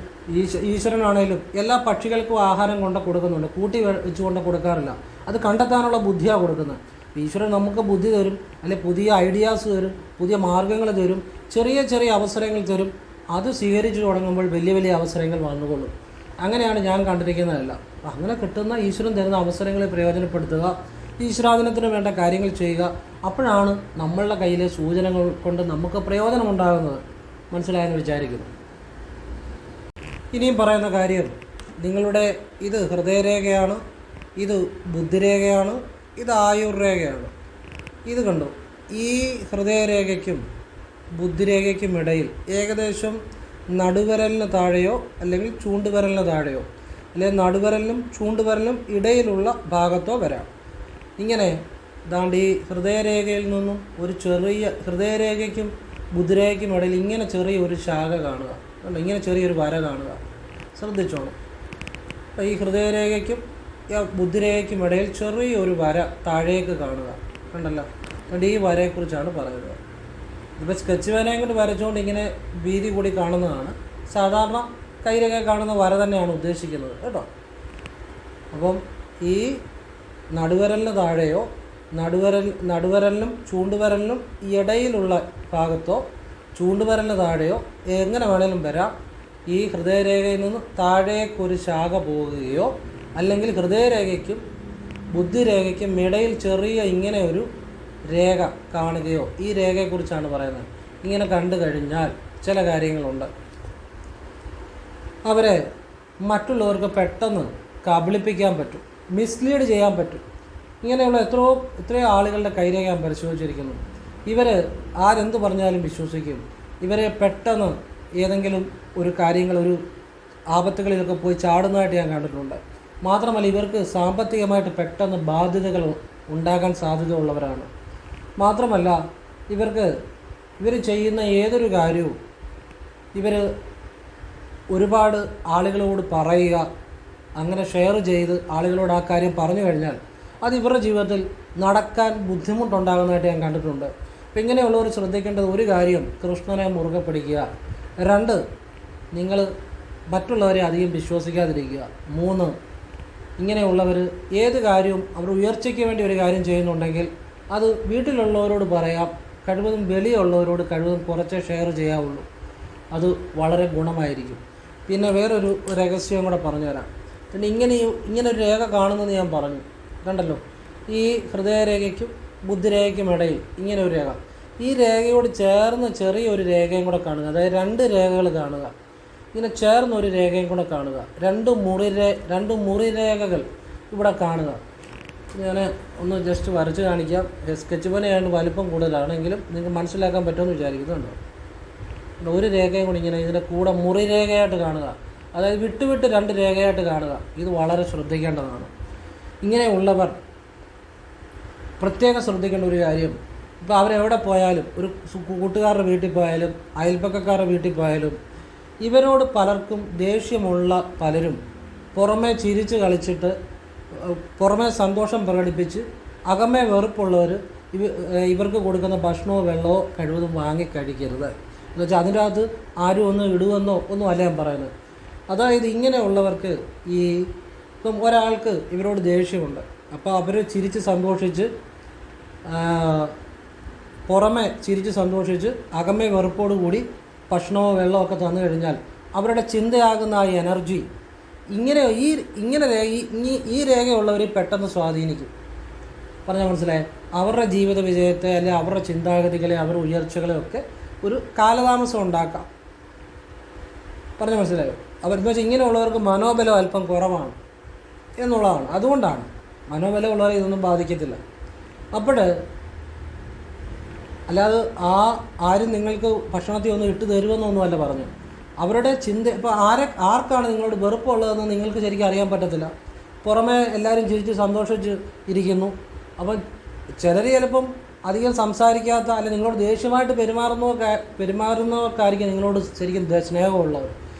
ഈശ്വരനാണേലും എല്ലാ പക്ഷികൾക്കും ആഹാരം കൊണ്ട് കൊടുക്കുന്നുണ്ട്, കൂട്ടി വെച്ച് കൊണ്ട് കൊടുക്കാറില്ല. അത് കണ്ടെത്താനുള്ള ബുദ്ധിയാണ് കൊടുക്കുന്നത്. ഈശ്വരൻ നമുക്ക് ബുദ്ധി തരും, അല്ലെങ്കിൽ പുതിയ ഐഡിയാസ് തരും, പുതിയ മാർഗ്ഗങ്ങൾ തരും, ചെറിയ ചെറിയ അവസരങ്ങൾ തരും. അത് സ്വീകരിച്ചു തുടങ്ങുമ്പോൾ വലിയ വലിയ അവസരങ്ങൾ വന്നുകൊള്ളും. അങ്ങനെയാണ് ഞാൻ കണ്ടിരിക്കുന്നതല്ല. അങ്ങനെ കിട്ടുന്ന ഈശ്വരൻ തരുന്ന അവസരങ്ങളെ പ്രയോജനപ്പെടുത്തുക, ഈശ്വരാധീനത്തിന് വേണ്ട കാര്യങ്ങൾ ചെയ്യുക. അപ്പോഴാണ് നമ്മളുടെ കയ്യിലെ സൂചനകൾ കൊണ്ട് നമുക്ക് പ്രയോജനമുണ്ടാകുന്നത്. മനസ്സിലായെന്ന് വിചാരിക്കുന്നു. ഇനിയും പറയുന്ന കാര്യം, നിങ്ങളുടെ ഇത് ഹൃദയരേഖയാണ്, ഇത് ബുദ്ധിരേഖയാണ്, ഇത് ആയുർരേഖയാണ്. ഇത് കണ്ടോ, ഈ ഹൃദയരേഖയ്ക്കും ബുദ്ധിരേഖയ്ക്കും ഇടയിൽ ഏകദേശം നടുവിരലിന് താഴെയോ അല്ലെങ്കിൽ ചൂണ്ടുവിരലിന് താഴെയോ അല്ലെങ്കിൽ നടുവിരലിനും ചൂണ്ടുവിരലിനും ഇടയിലുള്ള ഭാഗത്തോ വരാം. ഇങ്ങനെ ദാണ്ട് ഈ ഹൃദയരേഖയിൽ നിന്നും ഒരു ചെറിയ, ഹൃദയരേഖയ്ക്കും ബുദ്ധിരേഖയ്ക്കും ഇടയിൽ ഇങ്ങനെ ചെറിയ ഒരു ശാഖ കാണുക, അല്ല ഇങ്ങനെ ചെറിയൊരു വര കാണുക. ശ്രദ്ധിച്ചോണം. അപ്പോൾ ഈ ഹൃദയരേഖയ്ക്കും ബുദ്ധിരേഖയ്ക്കും ഇടയിൽ ചെറിയൊരു വര താഴേക്ക് കാണുക. കണ്ടല്ലോ, അതുകൊണ്ട് ഈ വരയെക്കുറിച്ചാണ് പറയുന്നത്. ഇപ്പോൾ സ്കെച്ച് പേനയും കൊണ്ട് വരച്ചുകൊണ്ട് ഇങ്ങനെ വീതി കൂടി കാണുന്നതാണ്. സാധാരണ കയ്യിലൊക്കെ കാണുന്ന വര തന്നെയാണ് ഉദ്ദേശിക്കുന്നത് കേട്ടോ. അപ്പം ഈ നടുവിരലിന് താഴെയോ നടുവിരലിനും ചൂണ്ടുവിരലിനും ഇടയിലുള്ള ഭാഗത്തോ ചൂണ്ടുവിരലിന് താഴെയോ എങ്ങനെ വേണേലും വരാം. ഈ ഹൃദയരേഖയിൽ നിന്ന് താഴേക്കൊരു ശാഖ പോകുകയോ അല്ലെങ്കിൽ ഹൃദയരേഖയ്ക്കും ബുദ്ധിരേഖയ്ക്കും ഇടയിൽ ചെറിയ ഇങ്ങനെ ഒരു രേഖ കാണുകയോ, ഈ രേഖയെക്കുറിച്ചാണ് പറയുന്നത്. ഇങ്ങനെ കണ്ടു കഴിഞ്ഞാൽ ചില കാര്യങ്ങളുണ്ട്. അവരെ മറ്റുള്ളവർക്ക് പെട്ടെന്ന് കബളിപ്പിക്കാൻ പറ്റും, മിസ്ലീഡ് ചെയ്യാൻ പറ്റും. ഇങ്ങനെയുള്ള എത്രയോ ആളുകളുടെ കൈരേഖ ഞാൻ പരിശോധിച്ചിരിക്കുന്നു. ഇവർ ആരെന്ത് പറഞ്ഞാലും വിശ്വസിക്കും. ഇവരെ പെട്ടെന്ന് ഏതെങ്കിലും ഒരു കാര്യങ്ങൾ, ഒരു ആപത്തുകളിലൊക്കെ പോയി ചാടുന്നതായിട്ട് ഞാൻ കണ്ടിട്ടുണ്ട്. മാത്രമല്ല ഇവർക്ക് സാമ്പത്തികമായിട്ട് പെട്ടെന്ന് ബാധ്യതകൾ ഉണ്ടാകാൻ സാധ്യതയുള്ളവരാണ്. മാത്രമല്ല ഇവർ ചെയ്യുന്ന ഏതൊരു കാര്യവും ഇവർ ഒരുപാട് ആളുകളോട് പറയുക, അങ്ങനെ ഷെയർ ചെയ്ത് ആളുകളോട് ആ കാര്യം പറഞ്ഞു കഴിഞ്ഞാൽ അത് ഇവരുടെ ജീവിതത്തിൽ നടക്കാൻ ബുദ്ധിമുട്ടുണ്ടാകുന്നതായിട്ട് ഞാൻ കണ്ടിട്ടുണ്ട്. അപ്പം ഇങ്ങനെയുള്ളവർ ശ്രദ്ധിക്കേണ്ടത്, ഒരു കാര്യം കൃഷ്ണനെ മുറുകെ പിടിക്കുക. 2, നിങ്ങൾ മറ്റുള്ളവരെ അധികം വിശ്വസിക്കാതിരിക്കുക. 3, ഇങ്ങനെയുള്ളവർ ഏത് കാര്യവും അവർ ഉയർച്ചയ്ക്ക് വേണ്ടി ഒരു കാര്യം ചെയ്യുന്നുണ്ടെങ്കിൽ അത് വീട്ടിലുള്ളവരോട് പറയാം. കഴിവതും വെളിയുള്ളവരോട് കഴിവതും കുറച്ചേ ഷെയർ ചെയ്യാവുള്ളൂ. അത് വളരെ ഗുണമായിരിക്കും. പിന്നെ വേറൊരു രഹസ്യം കൂടെ പറഞ്ഞുതരാം. പിന്നെ ഇങ്ങനൊരു രേഖ കാണുന്നത് ഞാൻ പറഞ്ഞു, കണ്ടല്ലോ. ഈ ഹൃദയരേഖയ്ക്കും ബുദ്ധിരേഖയ്ക്കും ഇടയിൽ ഇങ്ങനെ ഒരു രേഖ, ഈ രേഖയോട് ചേർന്ന് ചെറിയൊരു രേഖയും കൂടെ കാണുക. അതായത് 2 രേഖകൾ കാണുക. ഇങ്ങനെ ചേർന്നൊരു രേഖയും കൂടെ കാണുക. 2 മുറിരേഖകൾ ഇവിടെ കാണുക. ഞാൻ ഒന്ന് ജസ്റ്റ് വരച്ച് കാണിക്കാം. സ്കെച്ച് പെനായതുകൊണ്ട് വലിപ്പം കൂടുതലാണെങ്കിലും നിങ്ങൾക്ക് മനസ്സിലാക്കാൻ പറ്റുമെന്ന് വിചാരിക്കുന്നുണ്ടോ. ഒരു രേഖയും കൂടി ഇങ്ങനെ ഇതിൻ്റെ കൂടെ മുറിരേഖയായിട്ട് കാണുക. അതായത് വിട്ട് 2 രേഖയായിട്ട് കാണുക. ഇത് വളരെ ശ്രദ്ധിക്കേണ്ടതാണ്. ഇങ്ങനെയുള്ളവർ പ്രത്യേകം ശ്രദ്ധിക്കേണ്ട ഒരു കാര്യം, ഇപ്പോൾ അവരെവിടെ പോയാലും, ഒരു കൂട്ടുകാരുടെ വീട്ടിൽ പോയാലും അയൽപ്പക്കക്കാരുടെ വീട്ടിൽ പോയാലും, ഇവരോട് പലർക്കും ദേഷ്യമുള്ള പലരും പുറമേ ചിരിച്ച് കളിച്ചിട്ട് പുറമേ സന്തോഷം പ്രകടിപ്പിച്ച് അകമേ വെറുപ്പുള്ളവർ ഇവർക്ക് കൊടുക്കുന്ന ഭക്ഷണമോ വെള്ളമോ കഴിവതും വാങ്ങി കഴിക്കരുത്. എന്ന് വെച്ചാൽ അതിൻ്റെ അകത്ത് ആരും ഒന്ന് ഇടുമെന്നോ ഒന്നും അല്ല ഞാൻ പറയുന്നത്. അതായത് ഇങ്ങനെയുള്ളവർക്ക് ഇപ്പം ഒരാൾക്ക് ഇവരോട് ദേഷ്യമുണ്ട്, അപ്പോൾ അവർ ചിരിച്ച് സന്തോഷിച്ച് പുറമെ ചിരിച്ച് സന്തോഷിച്ച് അകമേ വെറുപ്പോടു കൂടി ഭക്ഷണമോ വെള്ളമോ ഒക്കെ തന്നു കഴിഞ്ഞാൽ അവരുടെ ചിന്തയാകുന്ന ആ എനർജി ഈ രേഖയുള്ളവർ പെട്ടെന്ന് സ്വാധീനിക്കും. പറഞ്ഞാൽ മനസ്സിലായി? അവരുടെ ജീവിത വിജയത്തെ അല്ലെങ്കിൽ അവരുടെ ചിന്താഗതികളെ, അവരുടെ ഉയർച്ചകളെ ഒക്കെ ഒരു കാലതാമസം ഉണ്ടാക്കാം. പറഞ്ഞാൽ മനസ്സിലായോ? അവരെന്ന് വെച്ചാൽ ഇങ്ങനെയുള്ളവർക്ക് മനോബലം അല്പം കുറവാണ് എന്നുള്ളതാണ്. അതുകൊണ്ടാണ് മനോബലമുള്ളവരെ ഇതൊന്നും ബാധിക്കത്തില്ല. അപ്പോൾ അല്ലാതെ ആരും നിങ്ങൾക്ക് ഭക്ഷണത്തിൽ ഒന്നും ഇട്ട് തരുമെന്നൊന്നുമല്ല പറഞ്ഞു. അവരുടെ ചിന്ത, ഇപ്പോൾ ആർക്കാണ് നിങ്ങളോട് വെറുപ്പുള്ളതെന്ന് നിങ്ങൾക്ക് ശരിക്കും അറിയാൻ പറ്റത്തില്ല. പുറമേ എല്ലാവരും ചിരിച്ച് സന്തോഷിച്ച് ഇരിക്കുന്നു. അപ്പം ചിലർ ചിലപ്പം അധികം സംസാരിക്കാത്ത, അല്ലെങ്കിൽ നിങ്ങളോട് ദേഷ്യമായിട്ട് പെരുമാറുന്നവർക്കായിരിക്കും നിങ്ങളോട് ശരിക്കും സ്നേഹമുള്ളവർ.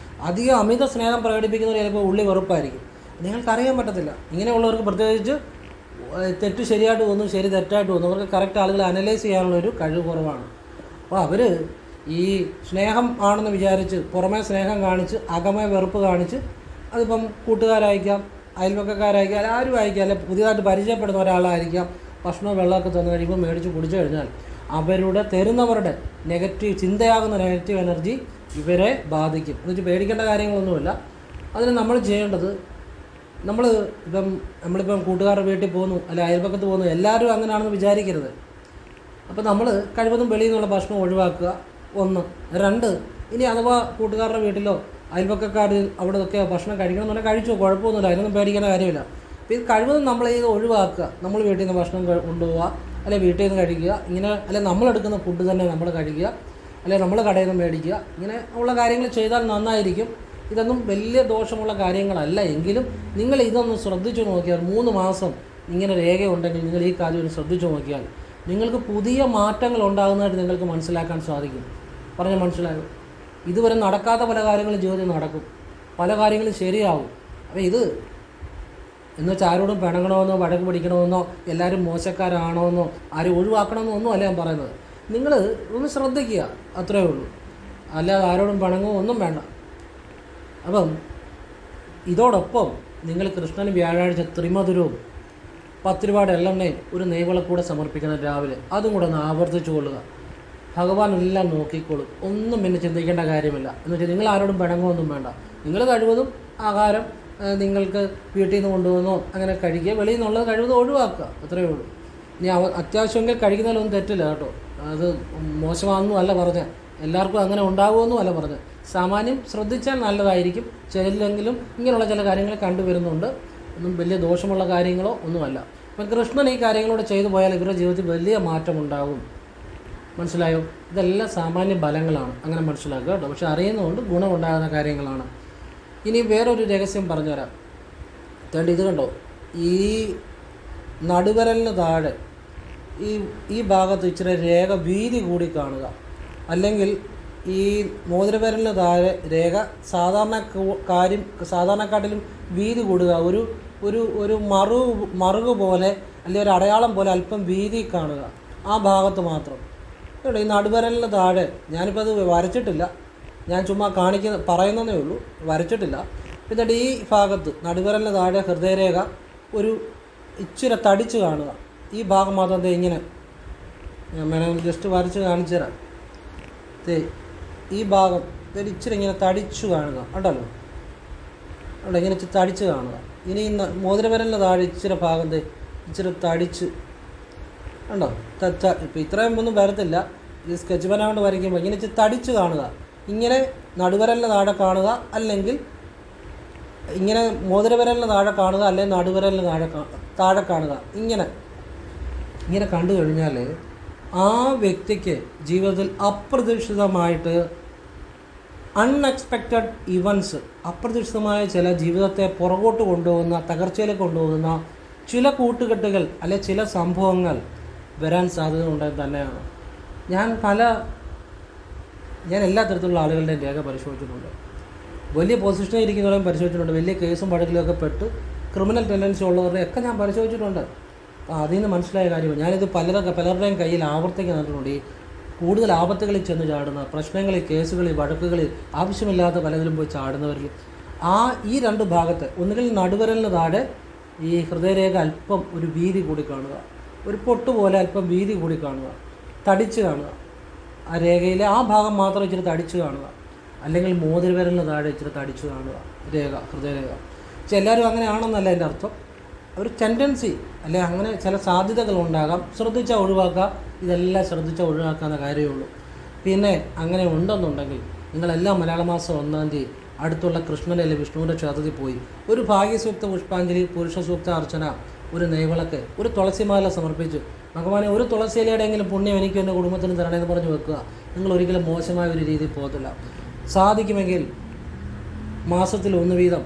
അധികം അമിത സ്നേഹം പ്രകടിപ്പിക്കുന്നവർ ചിലപ്പോൾ ഉള്ളി വെറുപ്പായിരിക്കും. നിങ്ങൾക്കറിയാൻ പറ്റത്തില്ല. ഇങ്ങനെയുള്ളവർക്ക് പ്രത്യേകിച്ച് തെറ്റ് ശരിയായിട്ട് തോന്നും, ശരി തെറ്റായിട്ട് തോന്നും. അവർക്ക് കറക്റ്റ് ആളുകളെ അനലൈസ് ചെയ്യാനുള്ളൊരു കഴിവ് കുറവാണ്. അപ്പോൾ അവർ ഈ സ്നേഹം ആണെന്ന് വിചാരിച്ച് പുറമേ സ്നേഹം കാണിച്ച് അകമേ വെറുപ്പ് കാണിച്ച്, അതിപ്പം കൂട്ടുകാരായിരിക്കാം, അയൽവക്കക്കാരായിരിക്കാം, ആരും ആയിരിക്കാം, അല്ലെ പുതിയതായിട്ട് പരിചയപ്പെടുന്ന ഒരാളായിരിക്കാം, ഭക്ഷണവും വെള്ളമൊക്കെ തന്നു കഴിയുമ്പോൾ മേടിച്ച് കുടിച്ചു കഴിഞ്ഞാൽ അവരുടെ തരുന്നവരുടെ ചിന്തയാകുന്ന നെഗറ്റീവ് എനർജി ഇവരെ ബാധിക്കും. എന്ന് വെച്ചാൽ പേടിക്കേണ്ട കാര്യങ്ങളൊന്നുമില്ല. അതിന് നമ്മൾ ചെയ്യേണ്ടത്, നമ്മളിപ്പം കൂട്ടുകാരുടെ വീട്ടിൽ പോകുന്നു, അല്ലെ അയൽപക്കത്ത് പോകുന്നു, എല്ലാവരും അങ്ങനെയാണെന്ന് വിചാരിക്കരുത്. അപ്പോൾ നമ്മൾ കഴിവതും വെളിയിൽ നിന്നുള്ള ഭക്ഷണം ഒഴിവാക്കുക, 1. 2, ഇനി അഥവാ കൂട്ടുകാരുടെ വീട്ടിലോ അയൽപക്കക്കാർ അവിടെ ഒക്കെ ഭക്ഷണം കഴിക്കണമെന്നുണ്ടെങ്കിൽ കഴിച്ചോ, കുഴപ്പമൊന്നുമില്ല, അതിനൊന്നും പേടിക്കേണ്ട കാര്യമില്ല. അപ്പോൾ ഇത് കഴിവതും ഇത് ഒഴിവാക്കുക. നമ്മൾ വീട്ടിൽ നിന്ന് ഭക്ഷണം കൊണ്ടുപോവുക, അല്ലെ വീട്ടിൽ നിന്ന് കഴിക്കുക, ഇങ്ങനെ അല്ലെ നമ്മളെടുക്കുന്ന ഫുഡ് തന്നെ നമ്മൾ കഴിക്കുക, അല്ലെ നമ്മൾ കടയിൽ നിന്ന് മേടിക്കുക, ഇങ്ങനെ ഉള്ള കാര്യങ്ങൾ ചെയ്താൽ നന്നായിരിക്കും. ഇതൊന്നും വലിയ ദോഷമുള്ള കാര്യങ്ങളല്ല. എങ്കിലും നിങ്ങൾ ഇതൊന്ന് ശ്രദ്ധിച്ചു നോക്കിയാൽ 3 മാസം ഇങ്ങനെ രേഖയുണ്ടെങ്കിൽ നിങ്ങൾ ഈ കാര്യം ഒന്ന് ശ്രദ്ധിച്ചു നോക്കിയാൽ നിങ്ങൾക്ക് പുതിയ മാറ്റങ്ങൾ ഉണ്ടാകുന്നതായിട്ട് നിങ്ങൾക്ക് മനസ്സിലാക്കാൻ സാധിക്കും. പറഞ്ഞാൽ മനസ്സിലാകും. ഇതുവരെ നടക്കാത്ത പല കാര്യങ്ങളും ജീവിതത്തിൽ നടക്കും, പല കാര്യങ്ങളും ശരിയാവും. അപ്പോൾ ഇത് എന്ന് വെച്ചാൽ ആരോടും പിണങ്ങണമെന്നോ വഴക്ക് പിടിക്കണമെന്നോ എല്ലാവരും മോശക്കാരാണോന്നോ ആരും ഒഴിവാക്കണമെന്നോ ഒന്നും അല്ല ഞാൻ പറയുന്നത്. നിങ്ങൾ ഒന്ന് ശ്രദ്ധിക്കുക, അത്രയേ ഉള്ളൂ. അല്ലാതെ ആരോടും പിണങ്ങോ ഒന്നും വേണ്ട. അപ്പം ഇതോടൊപ്പം നിങ്ങൾ കൃഷ്ണന് വ്യാഴാഴ്ച ത്രിമധുരവും 10 രൂപയുടെ എള്ളെണ്ണയും ഒരു നെയ്വിളക്കൂടെ സമർപ്പിക്കണം രാവിലെ. അതും കൂടെ ഒന്ന് ആവർത്തിച്ചു കൊള്ളുക. ഭഗവാൻ എല്ലാം നോക്കിക്കോളും. ഒന്നും പിന്നെ ചിന്തിക്കേണ്ട കാര്യമില്ല. എന്ന് വെച്ചാൽ നിങ്ങൾ ആരോടും പിണങ്ങുമൊന്നും വേണ്ട. നിങ്ങൾ കഴിവതും ആഹാരം നിങ്ങൾക്ക് വീട്ടിൽ നിന്ന് കൊണ്ടുവന്നോ അങ്ങനെ കഴിക്കുക, വെളിയിൽ നിന്നുള്ളത് കഴിവതും ഒഴിവാക്കുക, അത്രയേ ഉള്ളൂ. ഇനി അത്യാവശ്യമെങ്കിൽ കഴിക്കുന്നതിലൊന്നും തെറ്റില്ല കേട്ടോ. അത് മോശമാണെന്നും അല്ല പറഞ്ഞത്, എല്ലാവർക്കും അങ്ങനെ ഉണ്ടാകുമെന്നും അല്ല പറഞ്ഞത്. സാമാന്യം ശ്രദ്ധിച്ചാൽ നല്ലതായിരിക്കും. ചിലരിലെങ്കിലും ഇങ്ങനെയുള്ള ചില കാര്യങ്ങൾ കണ്ടുവരുന്നുണ്ട്. ഒന്നും വലിയ ദോഷമുള്ള കാര്യങ്ങളോ ഒന്നുമല്ല. അപ്പം കൃഷ്ണൻ ഈ കാര്യങ്ങളോട് ചെയ്തു പോയാൽ ഇവരുടെ ജീവിതത്തിൽ വലിയ മാറ്റമുണ്ടാകും. മനസ്സിലായോ? ഇതെല്ലാം സാമാന്യ ബലങ്ങളാണ്, അങ്ങനെ മനസ്സിലാക്കുക കേട്ടോ. പക്ഷെ അറിയുന്നതുകൊണ്ട് ഗുണമുണ്ടാകുന്ന കാര്യങ്ങളാണ്. ഇനി വേറൊരു രഹസ്യം പറഞ്ഞുതരാം. ഇത് കണ്ടോ, ഈ നടുവിരലിന് താഴെ ഈ ഭാഗത്ത് ഇച്ചിരി രേഖ വീതി കൂടി കാണുക, അല്ലെങ്കിൽ ഈ മോതിരവിരലിന് താഴെ രേഖ സാധാരണക്കാട്ടിലും വീതി കൂടുക, ഒരു മറുക് പോലെ അല്ലെങ്കിൽ ഒരു അടയാളം പോലെ അല്പം വീതി കാണുക, ആ ഭാഗത്ത് മാത്രം കേട്ടോ. ഈ നടുവിരലിന് താഴെ ഞാനിപ്പോൾ അത് വരച്ചിട്ടില്ല, ഞാൻ ചുമ്മാ പറയുന്നതേ ഉള്ളൂ, വരച്ചിട്ടില്ല. എന്നിട്ട് ഈ ഭാഗത്ത് നടുവിരലിന് താഴെ ഹൃദയരേഖ ഒരു ഇച്ചിരി തടിച്ച് കാണുക. ഈ ഭാഗം മാത്രം ഇങ്ങനെ ഞാൻ വേണമെങ്കിൽ ജസ്റ്റ് വരച്ച് കാണിച്ചു തരാം. ഈ ഭാഗം ഇച്ചിരി ഇങ്ങനെ തടിച്ചു കാണുക, ഉണ്ടല്ലോ, അവിടെ ഇങ്ങനെ തടിച്ച് കാണുക. ഇനി മോതിരവിരലിന് താഴെ ഇച്ചിരി ഭാഗം ഇച്ചിരി തടിച്ച് ഉണ്ടോ. ഇപ്പം ഇത്രയും ഒന്നും വരത്തില്ല, ഈ സ്കെച്ച് പെൻ കൊണ്ട് വരയ്ക്കുമ്പോൾ ഇങ്ങനെ ഇച്ചിരി തടിച്ച് കാണുക. ഇങ്ങനെ നടുവിരലിന് താഴെ കാണുക, അല്ലെങ്കിൽ ഇങ്ങനെ മോതിരവിരലിന് താഴെ കാണുക, അല്ലെങ്കിൽ നടുവിരലിന് താഴെ കാണുക. ഇങ്ങനെ കണ്ടു കഴിഞ്ഞാൽ ആ വ്യക്തിക്ക് ജീവിതത്തിൽ അപ്രതീക്ഷിതമായിട്ട് അൺഎക്സ്പെക്റ്റഡ് ഇവൻറ്റ്സ്, അപ്രതീക്ഷിതമായ ചില ജീവിതത്തെ പുറകോട്ട് കൊണ്ടുപോകുന്ന, തകർച്ചയിലേക്ക് കൊണ്ടുപോകുന്ന ചില കൂട്ടുകെട്ടുകൾ അല്ലെ ചില സംഭവങ്ങൾ വരാൻ സാധ്യത ഉണ്ടെന്ന് തന്നെയാണ്. ഞാൻ എല്ലാ തരത്തിലുള്ള ആളുകളുടെയും രേഖ പരിശോധിച്ചിട്ടുണ്ട്. വലിയ പൊസിഷനിൽ ഇരിക്കുന്നവരെയും പരിശോധിച്ചിട്ടുണ്ട്. വലിയ കേസും വഴക്കിലൊക്കെ പെട്ട് ക്രിമിനൽ ടെൻഡൻസി ഉള്ളവരെയൊക്കെ ഞാൻ പരിശോധിച്ചിട്ടുണ്ട്. അപ്പോൾ അതിൽ നിന്ന് മനസ്സിലായ കാര്യമാണ്. ഞാനിത് പലരുടെയും കയ്യിൽ ആവർത്തിക്കാൻ തന്നിട്ടുണ്ട്. ഈ കൂടുതൽ ആപത്തുകളിൽ ചെന്ന് ചാടുന്ന, പ്രശ്നങ്ങളിൽ, കേസുകളിൽ, വഴക്കുകളിൽ ആവശ്യമില്ലാത്ത പലതിലും പോയി ചാടുന്നവരിൽ ഈ 2 ഭാഗത്ത് ഒന്നുകിൽ നടുവിരലിന് താഴെ ഈ ഹൃദയരേഖ അല്പം ഒരു വീതി കൂടി കാണുക, ഒരു പൊട്ട് പോലെ അല്പം വീതി കൂടി കാണുക, തടിച്ച് കാണുക. ആ രേഖയിലെ ആ ഭാഗം മാത്രം ഇച്ചിരി തടിച്ച് കാണുക, അല്ലെങ്കിൽ മോതിരവിരലിന് താഴെ ഇച്ചിരി തടിച്ച് കാണുക ഹൃദയരേഖ. പക്ഷെ എല്ലാവരും അങ്ങനെയാണെന്നല്ല എൻ്റെ അർത്ഥം. ഒരു ടെൻഡൻസി അല്ലെ അങ്ങനെ ചില സാധ്യതകൾ ഉണ്ടാകാം. ശ്രദ്ധിച്ചാൽ ഒഴിവാക്കുക. ഇതെല്ലാം ശ്രദ്ധിച്ചാൽ ഒഴിവാക്കാവുന്ന കാര്യമേ ഉള്ളൂ. പിന്നെ അങ്ങനെ ഉണ്ടെന്നുണ്ടെങ്കിൽ നിങ്ങളെല്ലാം മലയാള മാസം 1-ാം തീയതി അടുത്തുള്ള കൃഷ്ണൻ്റെ അല്ലെങ്കിൽ വിഷ്ണുവിൻ്റെ ക്ഷേത്രത്തിൽ പോയി ഒരു ഭാഗ്യസൂക്ത പുഷ്പാഞ്ജലി, പുരുഷ സൂക്ത അർച്ചന, ഒരു നെയ്വിളക്ക്, ഒരു തുളസിമാല സമർപ്പിച്ച് ഭഗവാനെ ഒരു തുളസിയിലയുടെയെങ്കിലും പുണ്യം എനിക്ക് എൻ്റെ കുടുംബത്തിന് തരണമെന്ന് പറഞ്ഞ് വെക്കുക. നിങ്ങൾ ഒരിക്കലും മോശമായ ഒരു രീതിയിൽ പോകത്തില്ല. സാധിക്കുമെങ്കിൽ മാസത്തിൽ 1 വീതം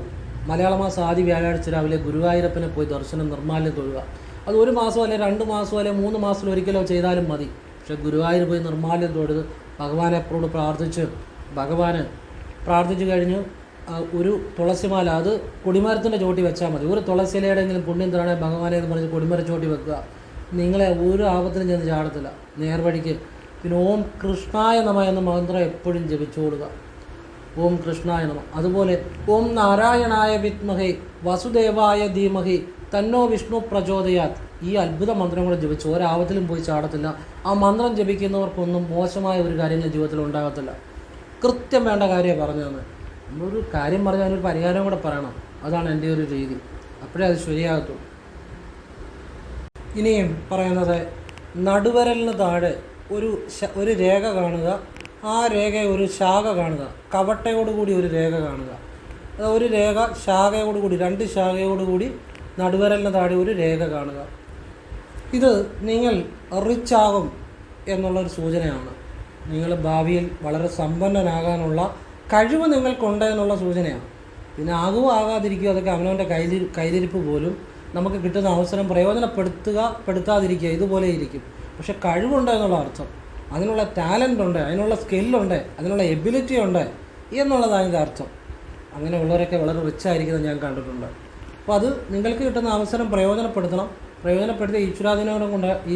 മലയാള മാസം ആദ്യ വ്യാഴാഴ്ച രാവിലെ ഗുരുവായൂരപ്പനെ പോയി ദർശനം നിർമ്മാല്യം തൊഴുക. അത് 1 മാസം അല്ലെ 2 മാസം അല്ലെ 3 മാസത്തിൽ ഒരിക്കലോ ചെയ്താലും മതി. പക്ഷെ ഗുരുവായൂർ പോയി നിർമ്മാല്യം തൊഴുത് ഭഗവാനെ എപ്പോഴും പ്രാർത്ഥിച്ച് കഴിഞ്ഞ് ഒരു തുളസിമാല, അത് കൊടിമരത്തിൻ്റെ ചോട്ടി വെച്ചാൽ മതി. ഒരു തുളസിയിലെങ്കിലും പുണ്യം തരണേ ഭഗവാനെ എന്ന് പറഞ്ഞ് കൊടിമര ചോട്ടി വെക്കുക. നിങ്ങളെ ഒരു ആപത്തിനും ചെന്ന് ചാടത്തില്ല, നേർവഴിക്ക്. പിന്നെ ഓം കൃഷ്ണായ നമ എന്ന മന്ത്രം എപ്പോഴും ജപിച്ചുകൊടുക. ഓം കൃഷ്ണായ നമ. അതുപോലെ ഓം നാരായണായ വിദ്മഹേ വസുദേവായ ധീമഹി തന്നോ വിഷ്ണു പ്രചോദയാത്. ഈ അത്ഭുത മന്ത്രം കൂടെ ജപിച്ച് ഒരാപത്തിലും പോയി ചാടത്തില്ല. ആ മന്ത്രം ജപിക്കുന്നവർക്കൊന്നും മോശമായ ഒരു കാര്യങ്ങൾ ജീവിതത്തിൽ ഉണ്ടാകത്തില്ല. കൃത്യം വേണ്ട കാര്യമാണ് പറഞ്ഞു തന്നെ. നമ്മളൊരു കാര്യം പറഞ്ഞാൽ അതിനൊരു പരിഹാരം കൂടെ പറയണം. അതാണ് എൻ്റെ ഒരു രീതി. അപ്പോഴേ അത് ശരിയാകത്തുള്ളൂ. ഇനിയും പറയുന്നത്, നടുവരലിന് താഴെ ഒരു രേഖ കാണുക. ആ രേഖ ഒരു ശാഖ കാണുക, കവട്ടയോടുകൂടി ഒരു രേഖ കാണുക. ഒരു രേഖ ശാഖയോടുകൂടി, 2 ശാഖയോടുകൂടി നടുവരലിന് താഴെ ഒരു രേഖ കാണുക. ഇത് നിങ്ങൾ റിച്ച് ആകും എന്നുള്ളൊരു സൂചനയാണ്. നിങ്ങൾ ഭാവിയിൽ വളരെ സമ്പന്നനാകാനുള്ള കഴിവ് നിങ്ങൾക്കുണ്ട് എന്നുള്ള സൂചനയാണ്. പിന്നെ ആകുമോ ആകാതിരിക്കുക, അതൊക്കെ അവനവൻ്റെ കയ്യിലിരിപ്പ് പോലും. നമുക്ക് കിട്ടുന്ന അവസരം പെടുത്താതിരിക്കുക, ഇതുപോലെ ഇരിക്കും. പക്ഷെ കഴിവുണ്ട് എന്നുള്ള അർത്ഥം, അതിനുള്ള ടാലൻ്റ് ഉണ്ട്, അതിനുള്ള സ്കില്ലുണ്ട്, അതിനുള്ള എബിലിറ്റി ഉണ്ട് എന്നുള്ളതാണ് അതിൻ്റെ അർത്ഥം. അങ്ങനെയുള്ളവരൊക്കെ വളരെ റിച്ചായിരിക്കുന്നത് ഞാൻ കണ്ടിട്ടുണ്ട്. അപ്പോൾ അത് നിങ്ങൾക്ക് കിട്ടുന്ന അവസരം പ്രയോജനപ്പെടുത്തി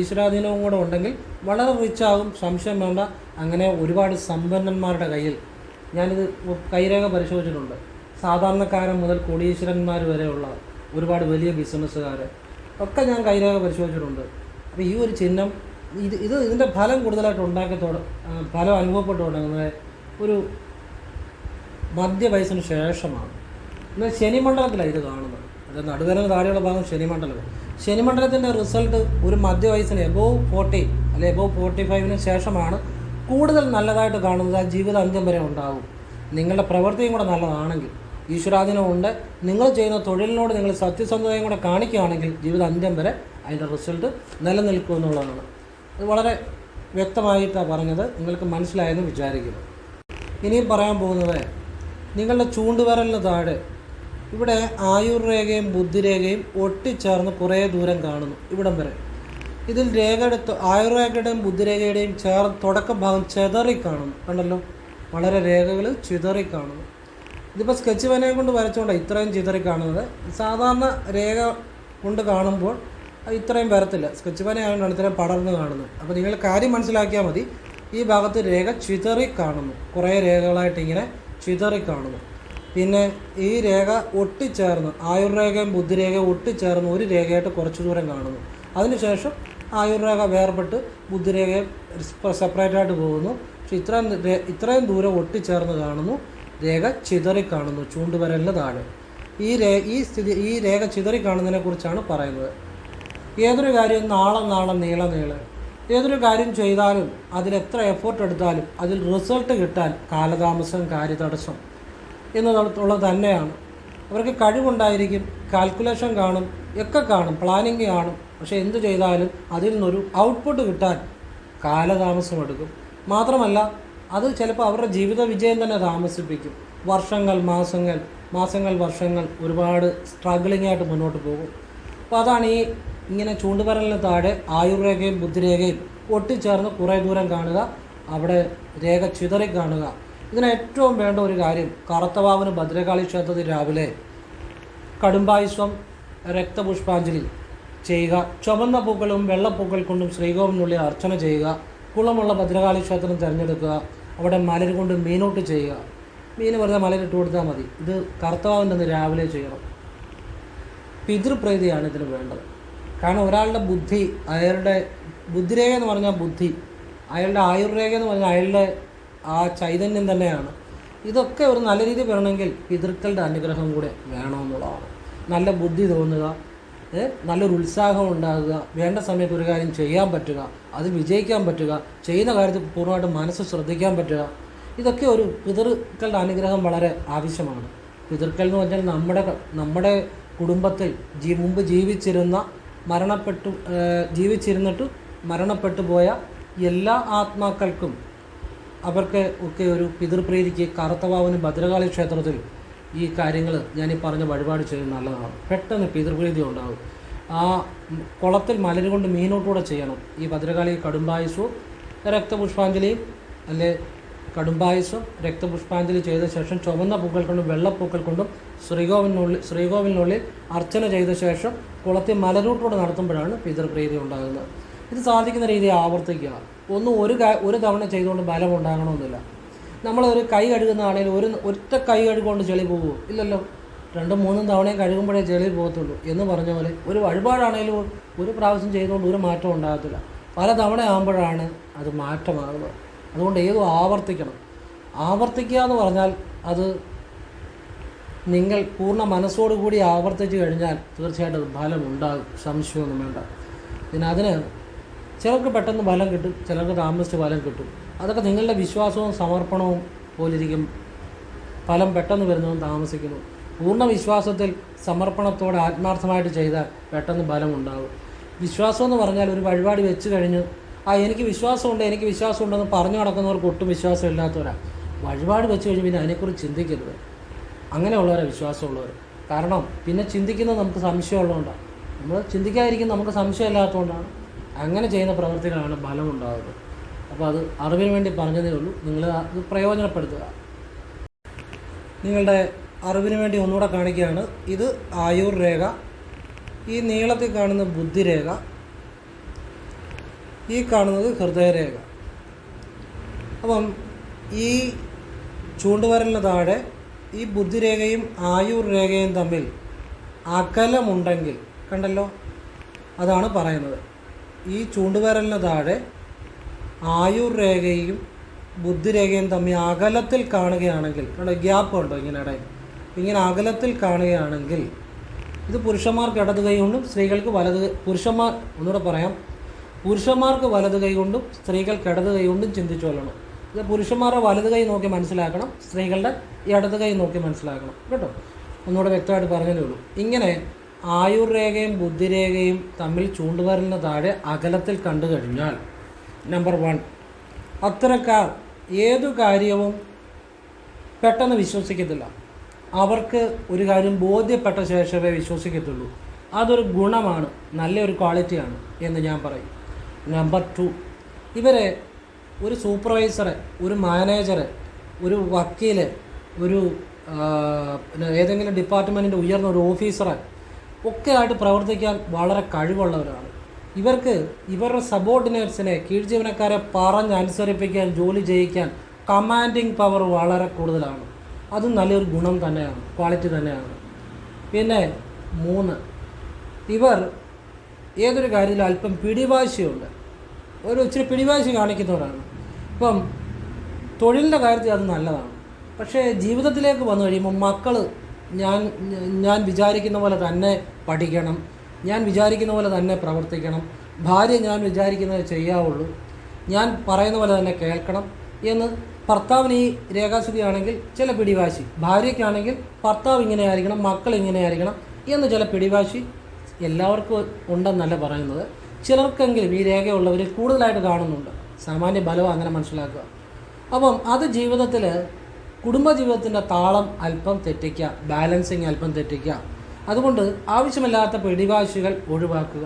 ഈശ്വരാധീനവും കൂടെ ഉണ്ടെങ്കിൽ വളരെ റിച്ചാകും, സംശയം വേണ്ട. അങ്ങനെ ഒരുപാട് സമ്പന്നന്മാരുടെ കയ്യിൽ ഞാനിത് കൈരേഖ പരിശോധിച്ചിട്ടുണ്ട്. സാധാരണക്കാരൻ മുതൽ കോടീശ്വരന്മാർ വരെയുള്ള ഒരുപാട് വലിയ ബിസിനസ്സുകാർ ഒക്കെ ഞാൻ കൈരേഖ പരിശോധിച്ചിട്ടുണ്ട്. അപ്പോൾ ഈ ഒരു ചിഹ്നം ഇതിൻ്റെ ഫലം കൂടുതലായിട്ട് ഫലം അനുഭവപ്പെട്ടു തുടങ്ങുന്നത് ഒരു മധ്യവയസ്സിന് ശേഷമാണ്. എന്നാൽ ശനിമണ്ഡലത്തിലാണ് ഇത് കാണുന്നത്. അത് നടുവരന് താഴെയുള്ള ഭാഗം ശനിമണ്ഡലം. ശനിമണ്ഡലത്തിൻ്റെ റിസൾട്ട് ഒരു മധ്യവയസ്സിന് എബോവ് 40 അല്ലെങ്കിൽ എബോവ് 45 ശേഷമാണ് കൂടുതൽ നല്ലതായിട്ട് കാണുന്നത്. ആ ജീവിത അന്ത്യം വരെ ഉണ്ടാകും. നിങ്ങളുടെ പ്രവൃത്തിയും കൂടെ നല്ലതാണെങ്കിൽ, ഈശ്വരാധീനമുണ്ട്, നിങ്ങൾ ചെയ്യുന്ന തൊഴിലിനോട് നിങ്ങൾ സത്യസന്ധതയും കൂടെ കാണിക്കുകയാണെങ്കിൽ ജീവിത അന്ത്യം വരെ അതിൻ്റെ റിസൾട്ട് നിലനിൽക്കും എന്നുള്ളതാണ്. അത് വളരെ വ്യക്തമായിട്ടാണ് പറഞ്ഞത്. നിങ്ങൾക്ക് മനസ്സിലായെന്ന് വിചാരിക്കുന്നു. ഇനിയും പറയാൻ പോകുന്നത്, നിങ്ങളുടെ ചൂണ്ടുവിരലിന് താഴെ ഇവിടെ ആയുർരേഖയും ബുദ്ധിരേഖയും ഒട്ടിച്ചേർന്ന് കുറേ ദൂരം കാണുന്നു, ഇവിടം വരെ. ഇതിൽ ആയുർരേഖയുടെയും ബുദ്ധിരേഖയുടെയും തുടക്ക ഭാഗം ചിതറി കാണുന്നു. കണ്ടല്ലോ, വളരെ രേഖകൾ ചിതറി കാണുന്നു. ഇതിപ്പോൾ സ്കെച്ച് പെനയെ കൊണ്ട് വരച്ചുകൊണ്ടാണ് ഇത്രയും ചിതറി കാണുന്നത്. സാധാരണ രേഖ കൊണ്ട് കാണുമ്പോൾ ഇത്രയും വരത്തില്ല. സ്കെച്ച് പെനയായതുകൊണ്ടാണ് ഇത്രയും പടർന്ന് കാണുന്നത്. അപ്പോൾ നിങ്ങൾ കാര്യം മനസ്സിലാക്കിയാൽ മതി. ഈ ഭാഗത്ത് രേഖ ചിതറി കാണുന്നു, കുറേ രേഖകളായിട്ട് ഇങ്ങനെ ചിതറി കാണുന്നു. പിന്നെ ഈ രേഖ ഒട്ടിച്ചേർന്ന്, ആയുർരേഖയും ബുദ്ധിരേഖയും ഒട്ടിച്ചേർന്ന് ഒരു രേഖയായിട്ട് കുറച്ച് ദൂരം കാണുന്നു. അതിനുശേഷം ആയുർരേഖ വേർപെട്ട് ബുദ്ധിരേഖയും സെപ്പറേറ്റായിട്ട് പോകുന്നു. പക്ഷെ ഇത്രയും ദൂരം ഒട്ടിച്ചേർന്ന് കാണുന്നു, രേഖ ചിതറി കാണുന്നു ചൂണ്ടുവിരലിന് താഴെ. ഈ രേഖ ചിതറി കാണുന്നതിനെ കുറിച്ചാണ് പറയുന്നത്. ഏതൊരു കാര്യം നാളം നീളം ഏതൊരു കാര്യം ചെയ്താലും അതിലെത്ര എഫേർട്ട് എടുത്താലും അതിൽ റിസൾട്ട് കിട്ടാൻ കാലതാമസം, കാര്യതടസ്സം എന്നുള്ളത് തന്നെയാണ്. അവർക്ക് കഴിവുണ്ടായിരിക്കും, കാൽക്കുലേഷൻ കാണും, ഒക്കെ കാണും, പ്ലാനിങ് കാണും. പക്ഷേ എന്ത് ചെയ്താലും അതിൽ നിന്നൊരു ഔട്ട്പുട്ട് കിട്ടാൻ കാലതാമസം എടുക്കും. മാത്രമല്ല അത് ചിലപ്പോൾ അവരുടെ ജീവിത വിജയം തന്നെ താമസിപ്പിക്കും. വർഷങ്ങൾ, വർഷങ്ങൾ ഒരുപാട് സ്ട്രഗിളിംഗ് ആയിട്ട് മുന്നോട്ട് പോകും. അപ്പോൾ അതാണ് ഇങ്ങനെ ചൂണ്ടുവിരലിന് താഴെ ആയുർരേഖയും ബുദ്ധിരേഖയും ഒട്ടിച്ചേർന്ന് കുറേ ദൂരം കാണുക, അവിടെ രേഖ ചിതറി കാണുക. ഇതിന് ഏറ്റവും വേണ്ട ഒരു കാര്യം, കറുത്തവാവിന് ഭദ്രകാളി ക്ഷേത്രത്തിൽ രാവിലെ കടുംബായുസ്വം രക്തപുഷ്പാഞ്ജലി ചെയ്യുക. ചുവന്ന പൂക്കളും വെള്ളപ്പൂക്കൾ കൊണ്ടും ശ്രീകോവിലിനുള്ളിൽ അർച്ചന ചെയ്യുക. കുളമുള്ള ഭദ്രകാളി ക്ഷേത്രം തിരഞ്ഞെടുക്കുക. അവിടെ മലർ കൊണ്ട് മീനോട്ട് ചെയ്യുക. മീൻ വെറുതെ മലരിട്ട് കൊടുത്താൽ മതി. ഇത് കറുത്തവാവിൻ്റെ അന്ന് രാവിലെ ചെയ്യണം. പിതൃപ്രീതിയാണ് ഇതിന് വേണ്ടത്. കാരണം ഒരാളുടെ ബുദ്ധി, അയാളുടെ ബുദ്ധിരേഖ എന്ന് പറഞ്ഞാൽ ബുദ്ധി, അയാളുടെ ആയുർരേഖ എന്ന് പറഞ്ഞാൽ അയാളുടെ ആ ചൈതന്യം തന്നെയാണ്. ഇതൊക്കെ ഒരു നല്ല രീതിയിൽ വരണമെങ്കിൽ പിതൃക്കളുടെ അനുഗ്രഹം കൂടെ വേണമെന്നുള്ളതാണ്. നല്ല ബുദ്ധി തോന്നുക, നല്ലൊരു ഉത്സാഹം ഉണ്ടാകുക, വേണ്ട സമയത്ത് ഒരു കാര്യം ചെയ്യാൻ പറ്റുക, അത് വിജയിക്കാൻ പറ്റുക, ചെയ്യുന്ന കാര്യത്തിൽ പൂർണ്ണമായിട്ട് മനസ്സ് ശ്രദ്ധിക്കാൻ പറ്റുക, ഇതൊക്കെ ഒരു പിതൃക്കളുടെ അനുഗ്രഹം വളരെ ആവശ്യമാണ്. പിതൃക്കൾ എന്ന് പറഞ്ഞാൽ നമ്മുടെ കുടുംബത്തിൽ മുമ്പ് ജീവിച്ചിരുന്നിട്ട് മരണപ്പെട്ടു പോയ എല്ലാ ആത്മാക്കൾക്കും അവർക്ക് ഒക്കെ ഒരു പിതൃപ്രീതിക്ക് കറുത്തവാവിന് ഭദ്രകാളി ക്ഷേത്രത്തിൽ ഈ കാര്യങ്ങൾ ഞാനീ പറഞ്ഞ വഴിപാട് ചെയ്യുന്നത് നല്ലതാണ്. പെട്ടെന്ന് പിതൃപ്രീതി ഉണ്ടാകും. ആ കുളത്തിൽ മലര് കൊണ്ട് മീനോട്ടുകൂടെ ചെയ്യണം. ഈ ഭദ്രകാളി കടുംബായുസ്സും രക്തപുഷ്പാഞ്ജലിയും അല്ലെ കടുംപായസം രക്തപുഷ്പാഞ്ജലി ചെയ്ത ശേഷം ചുവന്ന പൂക്കൾ കൊണ്ടും വെള്ളപ്പൂക്കൾ കൊണ്ടും ശ്രീകോവിലിനുള്ളിൽ അർച്ചന ചെയ്ത ശേഷം കുളത്തിൽ മലരൂട്ടോടെ നടത്തുമ്പോഴാണ് പിതൃപ്രീതി ഉണ്ടാകുന്നത്. ഇത് സാധിക്കുന്ന രീതി ആവർത്തിക്കുക. ഒരു തവണ ചെയ്തുകൊണ്ട് ബലം ഉണ്ടാകണമെന്നില്ല. നമ്മളൊരു കൈ കഴുകുന്ന ആണെങ്കിൽ ഒറ്റ കൈ കഴുകൊണ്ട് ചെളി പോകുമോ? ഇല്ലല്ലോ. 2-3 തവണയും കഴുകുമ്പോഴേ ചെളി പോകത്തുള്ളൂ എന്ന് പറഞ്ഞ പോലെ ഒരു വഴിപാടാണെങ്കിലും ഒരു പ്രാവശ്യം ചെയ്തുകൊണ്ട് ഒരു മാറ്റം ഉണ്ടാകത്തില്ല. പല തവണ ആകുമ്പോഴാണ് അത് മാറ്റമാകുന്നത്. അതുകൊണ്ട് ഏതും ആവർത്തിക്കണം. ആവർത്തിക്കുക എന്ന് പറഞ്ഞാൽ അത് നിങ്ങൾ പൂർണ്ണ മനസ്സോടുകൂടി ആവർത്തിച്ച് കഴിഞ്ഞാൽ തീർച്ചയായിട്ടും അത് ഫലം ഉണ്ടാകും, സംശയമൊന്നും വേണ്ട. അതിന് ചിലർക്ക് പെട്ടെന്ന് ഫലം കിട്ടും, ചിലർക്ക് താമസിച്ച് ഫലം കിട്ടും. അതൊക്കെ നിങ്ങളുടെ വിശ്വാസവും സമർപ്പണവും പോലിരിക്കും. ഫലം പെട്ടെന്ന് വരുന്നതും താമസിക്കുന്നു. പൂർണ്ണ വിശ്വാസത്തിൽ സമർപ്പണത്തോടെ ആത്മാർത്ഥമായിട്ട് ചെയ്താൽ പെട്ടെന്ന് ഫലം ഉണ്ടാകും. വിശ്വാസം എന്ന് പറഞ്ഞാൽ ഒരു വഴിപാട് വെച്ച് കഴിഞ്ഞ് എനിക്ക് വിശ്വാസമുണ്ടെന്ന് പറഞ്ഞു നടക്കുന്നവർക്ക് ഒട്ടും വിശ്വാസം ഇല്ലാത്തവരാണ്. വഴിപാട് വെച്ച് കഴിഞ്ഞ് പിന്നെ അതിനെക്കുറിച്ച് ചിന്തിക്കരുത്. അങ്ങനെയുള്ളവരാണ് വിശ്വാസമുള്ളവർ. കാരണം പിന്നെ ചിന്തിക്കുന്നത് നമുക്ക് സംശയമുള്ളതുകൊണ്ടാണ്. നമ്മൾ ചിന്തിക്കാതിരിക്കുന്നത് നമുക്ക് സംശയമില്ലാത്തതുകൊണ്ടാണ്. അങ്ങനെ ചെയ്യുന്ന പ്രവൃത്തികളാണ് ഫലം ഉണ്ടാകുന്നത്. അപ്പോൾ അത് അറിവിന് വേണ്ടി പറഞ്ഞതേ ഉള്ളൂ. നിങ്ങൾ അത് പ്രയോജനപ്പെടുത്തുക. നിങ്ങളുടെ അറിവിന് വേണ്ടി ഒന്നുകൂടെ കാണിക്കുകയാണ്. ഇത് ആയുർ രേഖ, ഈ നീളത്തിൽ കാണുന്ന ബുദ്ധിരേഖ, ഈ കാണുന്നത് ഹൃദയരേഖ. അപ്പം ഈ ചൂണ്ടുവരലിന് താഴെ ഈ ബുദ്ധിരേഖയും ആയുർ രേഖയും തമ്മിൽ അകലമുണ്ടെങ്കിൽ, കണ്ടല്ലോ, അതാണ് പറയുന്നത്. ഈ ചൂണ്ടുവരലിന് താഴെ ആയുർ രേഖയും ബുദ്ധിരേഖയും തമ്മിൽ അകലത്തിൽ കാണുകയാണെങ്കിൽ, കണ്ടോ ഗ്യാപ്പ് ഉണ്ടോ ഇങ്ങനെ അകലത്തിൽ കാണുകയാണെങ്കിൽ ഇത് പുരുഷന്മാർക്ക് ഇടത് കൈ കൊണ്ടും സ്ത്രീകൾക്ക് പുരുഷന്മാർക്ക് വലത് കൈ കൊണ്ടും സ്ത്രീകൾക്ക് ഇടത് കൈ കൊണ്ടും ചിന്തിച്ചു കൊള്ളണം. ഇത് പുരുഷന്മാരുടെ വലത് കൈ നോക്കി മനസ്സിലാക്കണം, സ്ത്രീകളുടെ ഇടത് കൈ നോക്കി മനസ്സിലാക്കണം കേട്ടോ. ഒന്നുകൂടെ വ്യക്തമായിട്ട് പറഞ്ഞതേ ഉള്ളൂ. ഇങ്ങനെ ആയുർ രേഖയും ബുദ്ധിരേഖയും തമ്മിൽ ചൂണ്ടുവരലിന് താഴെ അകലത്തിൽ കണ്ടു കഴിഞ്ഞാൽ, നമ്പർ 1, അത്തരക്കാർ ഏതു കാര്യവും പെട്ടെന്ന് വിശ്വസിക്കത്തില്ല. അവർക്ക് ഒരു കാര്യം ബോധ്യപ്പെട്ട ശേഷമേ വിശ്വസിക്കത്തുള്ളൂ. അതൊരു ഗുണമാണ്, നല്ലൊരു ക്വാളിറ്റിയാണ് എന്ന് ഞാൻ പറയും. നമ്പർ 2, ഇവരെ ഒരു സൂപ്പർവൈസറെ, ഒരു മാനേജറെ, ഒരു വക്കീല്, ഒരു ഏതെങ്കിലും ഡിപ്പാർട്ട്മെൻറ്റിൻ്റെ ഉയർന്ന ഒരു ഓഫീസറെ ഒക്കെ ആയിട്ട് പ്രവർത്തിക്കാൻ വളരെ കഴിവുള്ളവരാണ്. ഇവർക്ക് ഇവരുടെ സബോർഡിനേറ്റ്സിനെ, കീഴ്ജീവനക്കാരെ പറഞ്ഞനുസരിപ്പിക്കാൻ, ജോലി ചെയ്യിക്കാൻ കമാൻഡിങ് പവർ വളരെ കൂടുതലാണ്. അതും നല്ലൊരു ഗുണം തന്നെയാണ്, ക്വാളിറ്റി തന്നെയാണ്. പിന്നെ 3, ഇവർ ഏതൊരു കാര്യത്തിലും അല്പം പിടിവാശിയുണ്ട്, ഇച്ചിരി പിടിവാശി കാണിക്കുന്നവരാണ്. ഇപ്പം തൊഴിലിൻ്റെ കാര്യത്തിൽ അത് നല്ലതാണ്. പക്ഷേ ജീവിതത്തിലേക്ക് വന്നു കഴിയുമ്പോൾ മക്കൾ ഞാൻ വിചാരിക്കുന്ന പോലെ തന്നെ പഠിക്കണം, ഞാൻ വിചാരിക്കുന്ന പോലെ തന്നെ പ്രവർത്തിക്കണം, ഭാര്യ ഞാൻ വിചാരിക്കുന്നത് ചെയ്യാവുള്ളൂ, ഞാൻ പറയുന്ന പോലെ തന്നെ കേൾക്കണം എന്ന് ഭർത്താവിന് ഈ രേഖാസ്ഥിതിയാണെങ്കിൽ ചില പിടിവാശി, ഭാര്യയ്ക്കാണെങ്കിൽ ഭർത്താവ് ഇങ്ങനെയായിരിക്കണം, മക്കൾ ഇങ്ങനെയായിരിക്കണം എന്ന് ചില പിടിവാശി എല്ലാവർക്കും ഉണ്ടെന്നല്ല പറയുന്നത്. ചിലർക്കെങ്കിലും ഈ രേഖയുള്ളവർ കൂടുതലായിട്ട് കാണുന്നുണ്ട്. സാമാന്യ ബലം അങ്ങനെ മനസ്സിലാക്കുക. അപ്പം അത് ജീവിതത്തിൽ, കുടുംബജീവിതത്തിൻ്റെ താളം അല്പം തെറ്റിക്കുക, ബാലൻസിങ് അല്പം തെറ്റിക്കുക. അതുകൊണ്ട് ആവശ്യമില്ലാത്ത പിടിവാശികൾ ഒഴിവാക്കുക.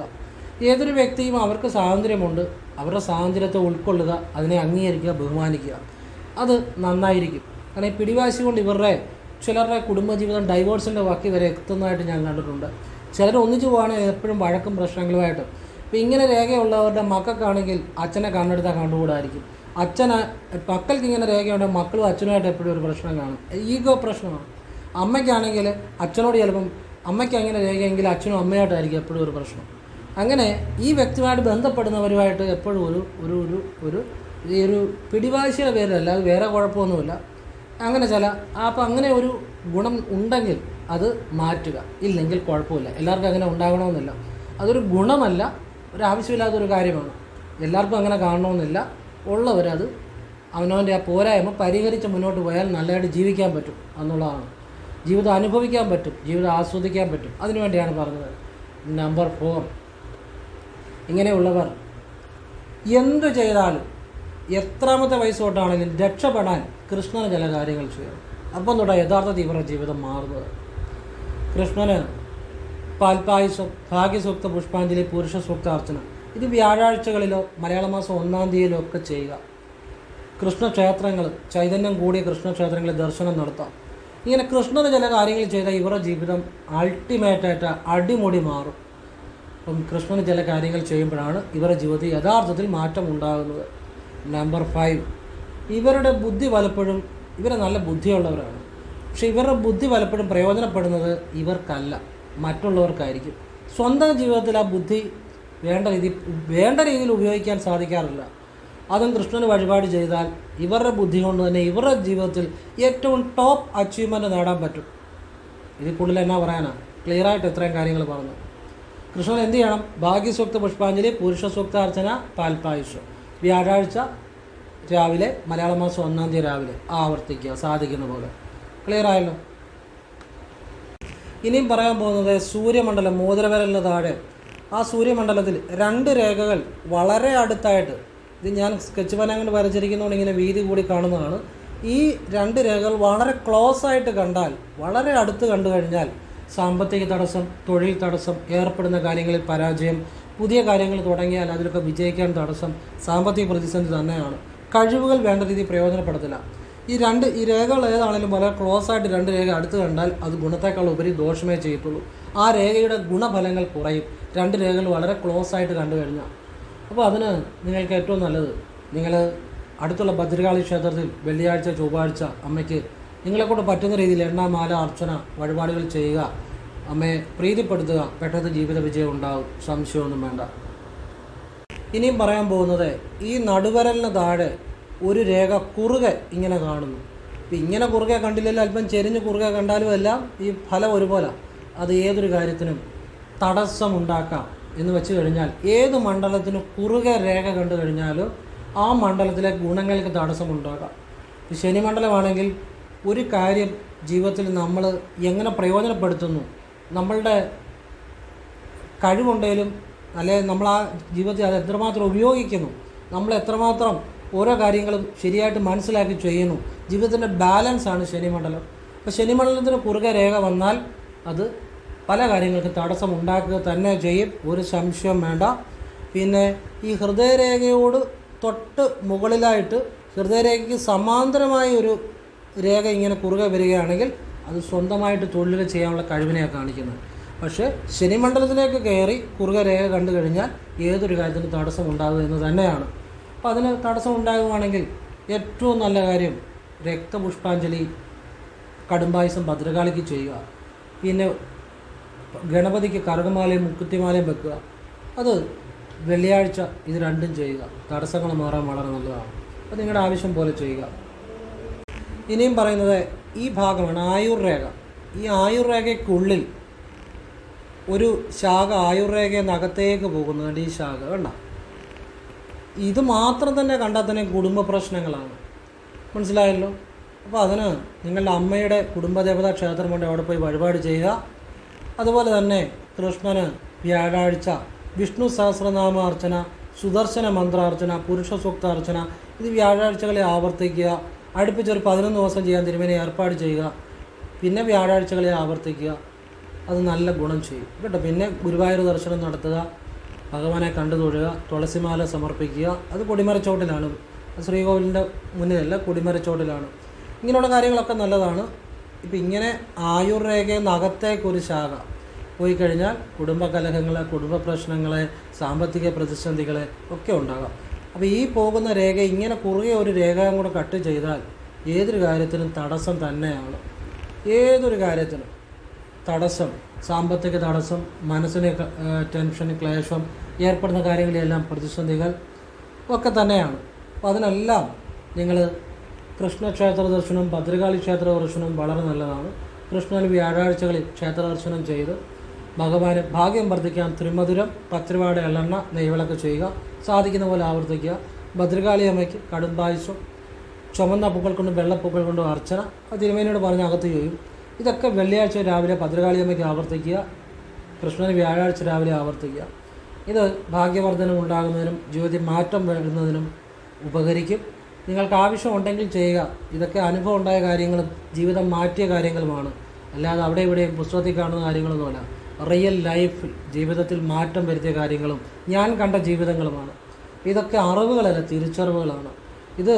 ഏതൊരു വ്യക്തിയും അവർക്ക് സ്വാതന്ത്ര്യമുണ്ട്, അവരുടെ സ്വാതന്ത്ര്യത്തെ ഉൾക്കൊള്ളുക, അതിനെ അംഗീകരിക്കുക, ബഹുമാനിക്കുക. അത് നന്നായിരിക്കും. കാരണം ഈ പിടിവാശി കൊണ്ട് ചിലരുടെ കുടുംബജീവിതം ഡൈവോഴ്സിൻ്റെ വക്കി വരെ എത്തുന്നതായിട്ട് ഞാൻ കണ്ടിട്ടുണ്ട്. ചിലർ ഒന്നിച്ചു പോവുകയാണെങ്കിൽ എപ്പോഴും വഴക്കും പ്രശ്നങ്ങളുമായിട്ട്. ഇപ്പോൾ ഇങ്ങനെ രേഖയുള്ളവരുടെ മക്കൾക്കാണെങ്കിൽ അച്ഛനെ കണ്ണെടുത്താൽ കണ്ടുകൂടായിരിക്കും. മക്കൾക്ക് ഇങ്ങനെ രേഖയുണ്ടെങ്കിൽ മക്കളും അച്ഛനുമായിട്ട് എപ്പോഴും ഒരു പ്രശ്നം കാണും, ഈഗോ പ്രശ്നമാണ്. അമ്മയ്ക്കാണെങ്കിൽ അച്ഛനോട് ചിലപ്പം അമ്മയ്ക്ക് അങ്ങനെ രേഖയെങ്കിൽ അച്ഛനും അമ്മയായിട്ടായിരിക്കും എപ്പോഴും ഒരു പ്രശ്നം. അങ്ങനെ ഈ വ്യക്തിയുമായിട്ട് ബന്ധപ്പെടുന്നവരുമായിട്ട് എപ്പോഴും ഒരു പിടിവാശിയുടെ പേരിലല്ല, അത് വേറെ കുഴപ്പമൊന്നുമില്ല. അങ്ങനെ അപ്പോൾ അങ്ങനെ ഒരു ഗുണം ഉണ്ടെങ്കിൽ അത് മാറ്റുക, ഇല്ലെങ്കിൽ കുഴപ്പമില്ല. എല്ലാവർക്കും അങ്ങനെ ഉണ്ടാകണമെന്നില്ല. അതൊരു ഗുണമല്ല, ഒരാവശ്യമില്ലാത്തൊരു കാര്യമാണ്. എല്ലാവർക്കും അങ്ങനെ കാണണമെന്നില്ല. ഉള്ളവരത് അവനവൻ്റെ ആ പോരായ്മ പരിഹരിച്ച് മുന്നോട്ട് പോയാൽ നല്ലതായിട്ട് ജീവിക്കാൻ പറ്റും എന്നുള്ളതാണ്. ജീവിതം അനുഭവിക്കാൻ പറ്റും, ജീവിതം ആസ്വദിക്കാൻ പറ്റും. അതിനുവേണ്ടിയാണ് പറഞ്ഞത്. നമ്പർ 4, ഇങ്ങനെയുള്ളവർ എന്തു ചെയ്താലും എത്രാമത്തെ വയസ്സ് തൊട്ടാണെങ്കിലും രക്ഷപ്പെടാൻ കൃഷ്ണന് ചില കാര്യങ്ങൾ ചെയ്യണം. അപ്പം തൊട്ടാണ് യഥാർത്ഥത്തിൽ ഇവരുടെ ജീവിതം മാറുന്നത്. കൃഷ്ണന് പാൽപായസം, ഭാഗ്യസൂക്ത പുഷ്പാഞ്ജലി, പുരുഷ സൂക്ത അർച്ചന, ഇത് വ്യാഴാഴ്ചകളിലോ മലയാള മാസം 1-ാം തീയതിയിലോ ഒക്കെ ചെയ്യുക. കൃഷ്ണക്ഷേത്രങ്ങൾ, ചൈതന്യം കൂടിയ കൃഷ്ണക്ഷേത്രങ്ങളിൽ ദർശനം നടത്താം. ഇങ്ങനെ കൃഷ്ണന് ചില കാര്യങ്ങൾ ചെയ്താൽ ഇവരുടെ ജീവിതം അൾട്ടിമേറ്റായിട്ട് അടിമുടി മാറും. അപ്പം കൃഷ്ണന് ചില കാര്യങ്ങൾ ചെയ്യുമ്പോഴാണ് ഇവരുടെ ജീവിതത്തിൽ യഥാർത്ഥത്തിൽ മാറ്റം ഉണ്ടാകുന്നത്. നമ്പർ 5, ഇവരുടെ ബുദ്ധി പലപ്പോഴും ഇവരെ നല്ല ബുദ്ധിയുള്ളവരാണ്. പക്ഷേ ഇവരുടെ ബുദ്ധി പലപ്പോഴും പ്രയോജനപ്പെടുന്നത് ഇവർക്കല്ല, മറ്റുള്ളവർക്കായിരിക്കും. സ്വന്തം ജീവിതത്തിൽ ആ ബുദ്ധി വേണ്ട രീതിയിൽ ഉപയോഗിക്കാൻ സാധിക്കാറില്ല. അതും കൃഷ്ണന് വഴിപാട് ചെയ്താൽ ഇവരുടെ ബുദ്ധി കൊണ്ട് തന്നെ ഇവരുടെ ജീവിതത്തിൽ ഏറ്റവും ടോപ്പ് അച്ചീവ്മെൻറ്റ് നേടാൻ പറ്റും. ഇതിൽ കൂടുതൽ എന്നാ പറയാനാണ്? ക്ലിയറായിട്ട് ഇത്രയും കാര്യങ്ങൾ പറഞ്ഞു. കൃഷ്ണൻ എന്ത് ചെയ്യണം? ഭാഗ്യസൂക്ത പുഷ്പാഞ്ജലി, പുരുഷ സൂക്താർച്ചന, പാൽപായുഷം വ്യാഴാഴ്ച രാവിലെ, മലയാള മാസം 1-ാം തീയതി രാവിലെ ആവർത്തിക്കുക സാധിക്കുന്ന പോലെ. ക്ലിയർ ആയല്ലോ? ഇനിയും പറയാൻ പോകുന്നത് സൂര്യമണ്ഡലം, മോതിരവിരലിന് താഴെ ആ സൂര്യമണ്ഡലത്തിൽ 2 രേഖകൾ വളരെ അടുത്തായിട്ട്, ഇത് ഞാൻ സ്കെച്ച് പെൻ കൊണ്ട് വരച്ചിരിക്കുന്നതുകൊണ്ട് ഇങ്ങനെ വീതി കൂടി കാണുന്നതാണ്. ഈ 2 രേഖകൾ വളരെ ക്ലോസ് ആയിട്ട് കണ്ടാൽ, വളരെ അടുത്ത് കണ്ടു കഴിഞ്ഞാൽ സാമ്പത്തിക തടസ്സം, തൊഴിൽ തടസ്സം, ഏർപ്പെടുന്ന കാര്യങ്ങളിൽ പരാജയം, പുതിയ കാര്യങ്ങൾ തുടങ്ങിയാൽ അതിലൊക്കെ വിജയിക്കാൻ തടസ്സം, സാമ്പത്തിക പ്രതിസന്ധി തന്നെയാണ്. കഴിവുകൾ വേണ്ട രീതിയിൽ പ്രയോജനപ്പെടുത്തില്ല. ഈ രേഖകൾ ഏതാണെങ്കിലും വളരെ ക്ലോസ് ആയിട്ട് 2 രേഖ അടുത്ത് കണ്ടാൽ അത് ഗുണത്തേക്കാൾ ഉപരി ദോഷമേ ചെയ്യത്തുള്ളൂ. ആ രേഖയുടെ ഗുണഫലങ്ങൾ കുറയും 2 രേഖകൾ വളരെ ക്ലോസ് ആയിട്ട് കണ്ടു കഴിഞ്ഞാൽ. അപ്പോൾ അതിന് നിങ്ങൾക്ക് ഏറ്റവും നല്ലത്, നിങ്ങൾ അടുത്തുള്ള ഭദ്രകാളി ക്ഷേത്രത്തിൽ വെള്ളിയാഴ്ച, ചൊവ്വാഴ്ച അമ്മയ്ക്ക് നിങ്ങളെക്കൊണ്ട് പറ്റുന്ന രീതിയിൽ എണ്ണാമാല അർച്ചന വഴിപാടുകൾ ചെയ്യുക, അമ്മയെ പ്രീതിപ്പെടുത്തുക. പെട്ടെന്ന് ജീവിത വിജയം ഉണ്ടാവും, സംശയമൊന്നും വേണ്ട. ഇനിയും പറയാൻ പോകുന്നത്, ഈ നടുവരലിന് താഴെ ഒരു രേഖ കുറുകെ ഇങ്ങനെ കാണുന്നു. ഇപ്പം ഇങ്ങനെ കുറുകെ കണ്ടില്ലെങ്കിൽ അല്പം ചെരിഞ്ഞ് കുറുകെ കണ്ടാലും എല്ലാം ഈ ഫലം ഒരുപോലെ. അത് ഏതൊരു കാര്യത്തിനും തടസ്സമുണ്ടാക്കാം എന്ന് വെച്ച് കഴിഞ്ഞാൽ, ഏത് മണ്ഡലത്തിനും കുറുകെ രേഖ കണ്ടു കഴിഞ്ഞാലും ആ മണ്ഡലത്തിലെ ഗുണങ്ങൾക്ക് തടസ്സമുണ്ടാകാം. ശനി മണ്ഡലമാണെങ്കിൽ ഒരു കാര്യം ജീവിതത്തിൽ നമ്മൾ എങ്ങനെ പ്രയോജനപ്പെടുത്തുന്നു, നമ്മളുടെ കഴിവുണ്ടെങ്കിലും അല്ലെങ്കിൽ നമ്മൾ ആ ജീവിതത്തിൽ അത് എത്രമാത്രം ഉപയോഗിക്കുന്നു, നമ്മൾ എത്രമാത്രം ഓരോ കാര്യങ്ങളും ശരിയായിട്ട് മനസ്സിലാക്കി ചെയ്യുന്നു, ജീവിതത്തിൻ്റെ ബാലൻസാണ് ശനിമണ്ഡലം. അപ്പോൾ ശനിമണ്ഡലത്തിന് കുറുകെ രേഖ വന്നാൽ അത് പല കാര്യങ്ങൾക്ക് തടസ്സം ഉണ്ടാക്കുക തന്നെ ചെയ്യും, ഒരു സംശയം വേണ്ട. പിന്നെ ഈ ഹൃദയരേഖയോട് തൊട്ട് മുകളിലായിട്ട് ഹൃദയരേഖയ്ക്ക് സമാന്തരമായ ഒരു രേഖ ഇങ്ങനെ കുറുകെ വരികയാണെങ്കിൽ അത് സ്വന്തമായിട്ട് തൊഴിൽ ചെയ്യാനുള്ള കഴിവിനെയാണ് കാണിക്കുന്നത്. പക്ഷേ ശനിമണ്ഡലത്തിലേക്ക് കയറി കുറുകെ രേഖ കണ്ടു കഴിഞ്ഞാൽ ഏതൊരു കാര്യത്തിനും തടസ്സം ഉണ്ടാകുക എന്ന് തന്നെയാണ്. അപ്പോൾ അതിന് തടസ്സം ഉണ്ടാകുകയാണെങ്കിൽ ഏറ്റവും നല്ല കാര്യം രക്തപുഷ്പാഞ്ജലി, കടുംപായസം ഭദ്രകാളിക്ക് ചെയ്യുക. പിന്നെ ഗണപതിക്ക് കറുകമാലയും മുക്കുത്തിമാലയും വെക്കുക. അത് വെള്ളിയാഴ്ച ഇത് രണ്ടും ചെയ്യുക. തടസ്സങ്ങൾ മാറാൻ വളരെ നല്ലതാണ്. അപ്പോൾ നിങ്ങളുടെ ആവശ്യം പോലെ ചെയ്യുക. ഇനിയും പറയുന്നത് ഈ ഭാഗമാണ് ആയുർരേഖ. ഈ ആയുർരേഖയ്ക്കുള്ളിൽ ഒരു ശാഖ ആയുർരേഖയിൽ അകത്തേക്ക് പോകുന്നുണ്ട്. ഈ ശാഖ കണ്ട, ഇത് മാത്രം തന്നെ കണ്ടാൽ തന്നെ കുടുംബ പ്രശ്നങ്ങളാണ്. മനസ്സിലായല്ലോ? അപ്പോൾ അതിന് നിങ്ങളുടെ അമ്മയുടെ കുടുംബദേവതാ ക്ഷേത്രമുണ്ട്, അവിടെ പോയി വഴിപാട് ചെയ്യുക. അതുപോലെ തന്നെ കൃഷ്ണന് വ്യാഴാഴ്ച വിഷ്ണു സഹസ്രനാമാർച്ചന, സുദർശന മന്ത്രാർച്ചന, പുരുഷ സൂക്താർച്ചന ഇത് വ്യാഴാഴ്ചകളിൽ ആവർത്തിക്കുക. അടുപ്പിച്ചൊരു 11 ദിവസം ചെയ്യാൻ തിരുമേനി ഏർപ്പാട് ചെയ്യുക. പിന്നെ വ്യാഴാഴ്ചകളിൽ ആവർത്തിക്കുക. അത് നല്ല ഗുണം ചെയ്യും കേട്ടോ. പിന്നെ ഗുരുവായൂർ ദർശനം നടത്തുക, ഭഗവാനെ കണ്ടു തൊഴുക, തുളസിമാല സമർപ്പിക്കുക. അത് കൊടിമരച്ചോട്ടിലാണ്, ശ്രീകോവിലിൻ്റെ മുന്നിലല്ല, കൊടിമരച്ചോട്ടിലാണ്. ഇങ്ങനെയുള്ള കാര്യങ്ങളൊക്കെ നല്ലതാണ്. ഇപ്പം ഇങ്ങനെ ആയുർരേഖയിൽ നിന്ന് അകത്തേക്കൊരു ശാഖ പോയി കഴിഞ്ഞാൽ കുടുംബകലഹങ്ങൾ, കുടുംബ പ്രശ്നങ്ങൾ, സാമ്പത്തിക പ്രതിസന്ധികൾ ഒക്കെ ഉണ്ടാകാം. അപ്പോൾ ഈ പോകുന്ന രേഖ ഇങ്ങനെ കുറുകെ ഒരു രേഖയും കൂടെ കട്ട് ചെയ്താൽ ഏതൊരു കാര്യത്തിനും തടസ്സം തന്നെയാണ്. ഏതൊരു കാര്യത്തിനും തടസ്സം, സാമ്പത്തിക തടസ്സം, മനസ്സിന് ടെൻഷൻ, ക്ലേശം, ഏർപ്പെടുന്ന കാര്യങ്ങളിലെല്ലാം പ്രതിസന്ധികൾ ഒക്കെ തന്നെയാണ്. അപ്പോൾ അതിനെല്ലാം നിങ്ങൾ കൃഷ്ണക്ഷേത്ര ദർശനം, ഭദ്രകാളി ക്ഷേത്ര ദർശനം വളരെ നല്ലതാണ്. കൃഷ്ണന് വ്യാഴാഴ്ചകളിൽ ക്ഷേത്ര ദർശനം ചെയ്ത് ഭഗവാന് ഭാഗ്യം വർദ്ധിക്കാൻ തിരുമധുരം, പച്ചരിവാട്, എള്ളെണ്ണ, നെയ്വിളക്ക് ചെയ്യുക. സാധിക്കുന്ന പോലെ ആവർത്തിക്കുക. ഭദ്രകാളി അമ്മയ്ക്ക് കടുംപായസം, ചുമന്ന പൂക്കൾ കൊണ്ടും വെള്ളപ്പൂക്കൾ കൊണ്ടും അർച്ചന, അത് തിരുമേനിയോട് പറഞ്ഞ് അകത്ത് ചെയ്യും. ഇതൊക്കെ വെള്ളിയാഴ്ച രാവിലെ ഭദ്രകാളി അമ്മയ്ക്ക് ആവർത്തിക്കുക. കൃഷ്ണന് വ്യാഴാഴ്ച രാവിലെ ആവർത്തിക്കുക. ഇത് ഭാഗ്യവർദ്ധനം ഉണ്ടാകുന്നതിനും ജീവിതത്തിൽ മാറ്റം വരുന്നതിനും ഉപകരിക്കും. നിങ്ങൾക്ക് ആവശ്യമുണ്ടെങ്കിൽ ചെയ്യുക. ഇതൊക്കെ അനുഭവം ഉണ്ടായ കാര്യങ്ങളും ജീവിതം മാറ്റിയ കാര്യങ്ങളുമാണ്. അല്ലാതെ അവിടെ ഇവിടെയും പുസ്തകത്തിൽ കാണുന്ന കാര്യങ്ങളൊന്നുമല്ല. റിയൽ ലൈഫിൽ ജീവിതത്തിൽ മാറ്റം വരുത്തിയ കാര്യങ്ങളും ഞാൻ കണ്ട ജീവിതങ്ങളുമാണ്. ഇതൊക്കെ അറിവുകളല്ല, തിരിച്ചറിവുകളാണ്. ഇത്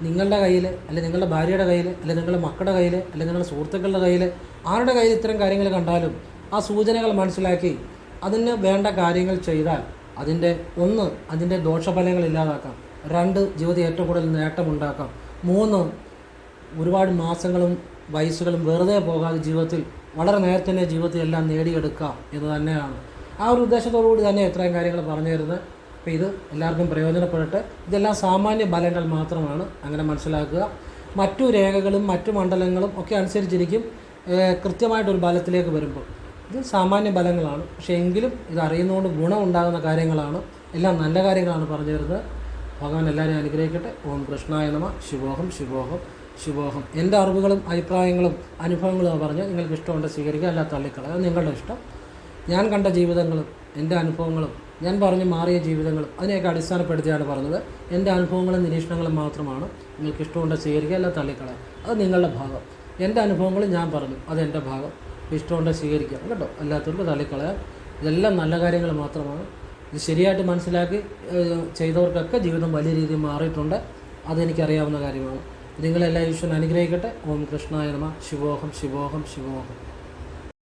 നിങ്ങളുടെ കയ്യിൽ, അല്ലെങ്കിൽ നിങ്ങളുടെ ഭാര്യയുടെ കയ്യിൽ, അല്ലെങ്കിൽ നിങ്ങളുടെ മക്കളുടെ കയ്യിൽ, അല്ലെങ്കിൽ നിങ്ങളുടെ സുഹൃത്തുക്കളുടെ കയ്യിൽ, ആരുടെ കയ്യിൽ ഇത്തരം കാര്യങ്ങൾ കണ്ടാലും ആ സൂചനകൾ മനസ്സിലാക്കി അതിന് വേണ്ട കാര്യങ്ങൾ ചെയ്താൽ അതിൻ്റെ ദോഷഫലങ്ങൾ ഇല്ലാതാക്കാം. 2 ജീവിതത്തിൽ ഏറ്റവും കൂടുതൽ നേട്ടമുണ്ടാക്കാം. 3 ഒരുപാട് മാസങ്ങളും വയസ്സുകളും വെറുതെ പോകാതെ ജീവിതത്തിൽ വളരെ നേരത്തെ തന്നെ ജീവിതത്തിൽ എല്ലാം നേടിയെടുക്കുക എന്ന് തന്നെയാണ്. ആ ഒരു ഉദ്ദേശത്തോടു കൂടി തന്നെ ഇത്രയും കാര്യങ്ങൾ പറഞ്ഞു തരുന്നത്. അപ്പോൾ ഇത് എല്ലാവർക്കും പ്രയോജനപ്പെടട്ടെ. ഇതെല്ലാം സാമാന്യ ഫലങ്ങൾ മാത്രമാണ്, അങ്ങനെ മനസ്സിലാക്കുക. മറ്റു രേഖകളും മറ്റു മണ്ഡലങ്ങളും ഒക്കെ അനുസരിച്ചിരിക്കും കൃത്യമായിട്ടൊരു ഫലത്തിലേക്ക് വരുമ്പോൾ. ഇത് സാമാന്യ ഫലങ്ങളാണ്, പക്ഷേ എങ്കിലും ഇത് അറിയുന്നതുകൊണ്ട് ഗുണമുണ്ടാകുന്ന കാര്യങ്ങളാണ്, എല്ലാം നല്ല കാര്യങ്ങളാണ് പറഞ്ഞു തരുന്നത്. ഭഗവാൻ എല്ലാവരെയും അനുഗ്രഹിക്കട്ടെ. ഓം കൃഷ്ണായ നമഃ. ശിവോഹം ശിവോഹം ശിവോഹം. എൻ്റെ അറിവുകളും അഭിപ്രായങ്ങളും അനുഭവങ്ങളും പറഞ്ഞ് നിങ്ങൾക്ക് ഇഷ്ടമുണ്ട് സ്വീകരിക്കുക, അല്ല തള്ളിക്കളയുക, അത് നിങ്ങളുടെ ഇഷ്ടം. ഞാൻ കണ്ട ജീവിതങ്ങളും എൻ്റെ അനുഭവങ്ങളും ഞാൻ പറഞ്ഞ് മാറിയ ജീവിതങ്ങളും അതിനെയൊക്കെ അടിസ്ഥാനപ്പെടുത്തിയാണ് പറഞ്ഞത്. എൻ്റെ അനുഭവങ്ങളും നിരീക്ഷണങ്ങളും മാത്രമാണ്. നിങ്ങൾക്ക് ഇഷ്ടമുണ്ട് സ്വീകരിക്കുക, അല്ല തള്ളിക്കളയുക, അത് നിങ്ങളുടെ ഭാഗം. എൻ്റെ അനുഭവങ്ങളും ഞാൻ പറഞ്ഞു, അതെൻ്റെ ഭാഗം. ഇഷ്ടമുണ്ട് സ്വീകരിക്കാം കേട്ടോ, അല്ലാത്തവർക്ക് തള്ളിക്കളയാം. ഇതെല്ലാം നല്ല കാര്യങ്ങൾ മാത്രമാണ്. ഇത് ശരിയായിട്ട് മനസ്സിലാക്കി ചെയ്തവർക്കൊക്കെ ജീവിതം വലിയ രീതിയിൽ മാറിയിട്ടുണ്ട്. അതെനിക്കറിയാവുന്ന കാര്യമാണ്. നിങ്ങളെല്ലാം ഈശ്വരൻ അനുഗ്രഹിക്കട്ടെ. ഓം കൃഷ്ണായ നമഃ. ശിവോഹം ശിവോഹം ശിവോഹം.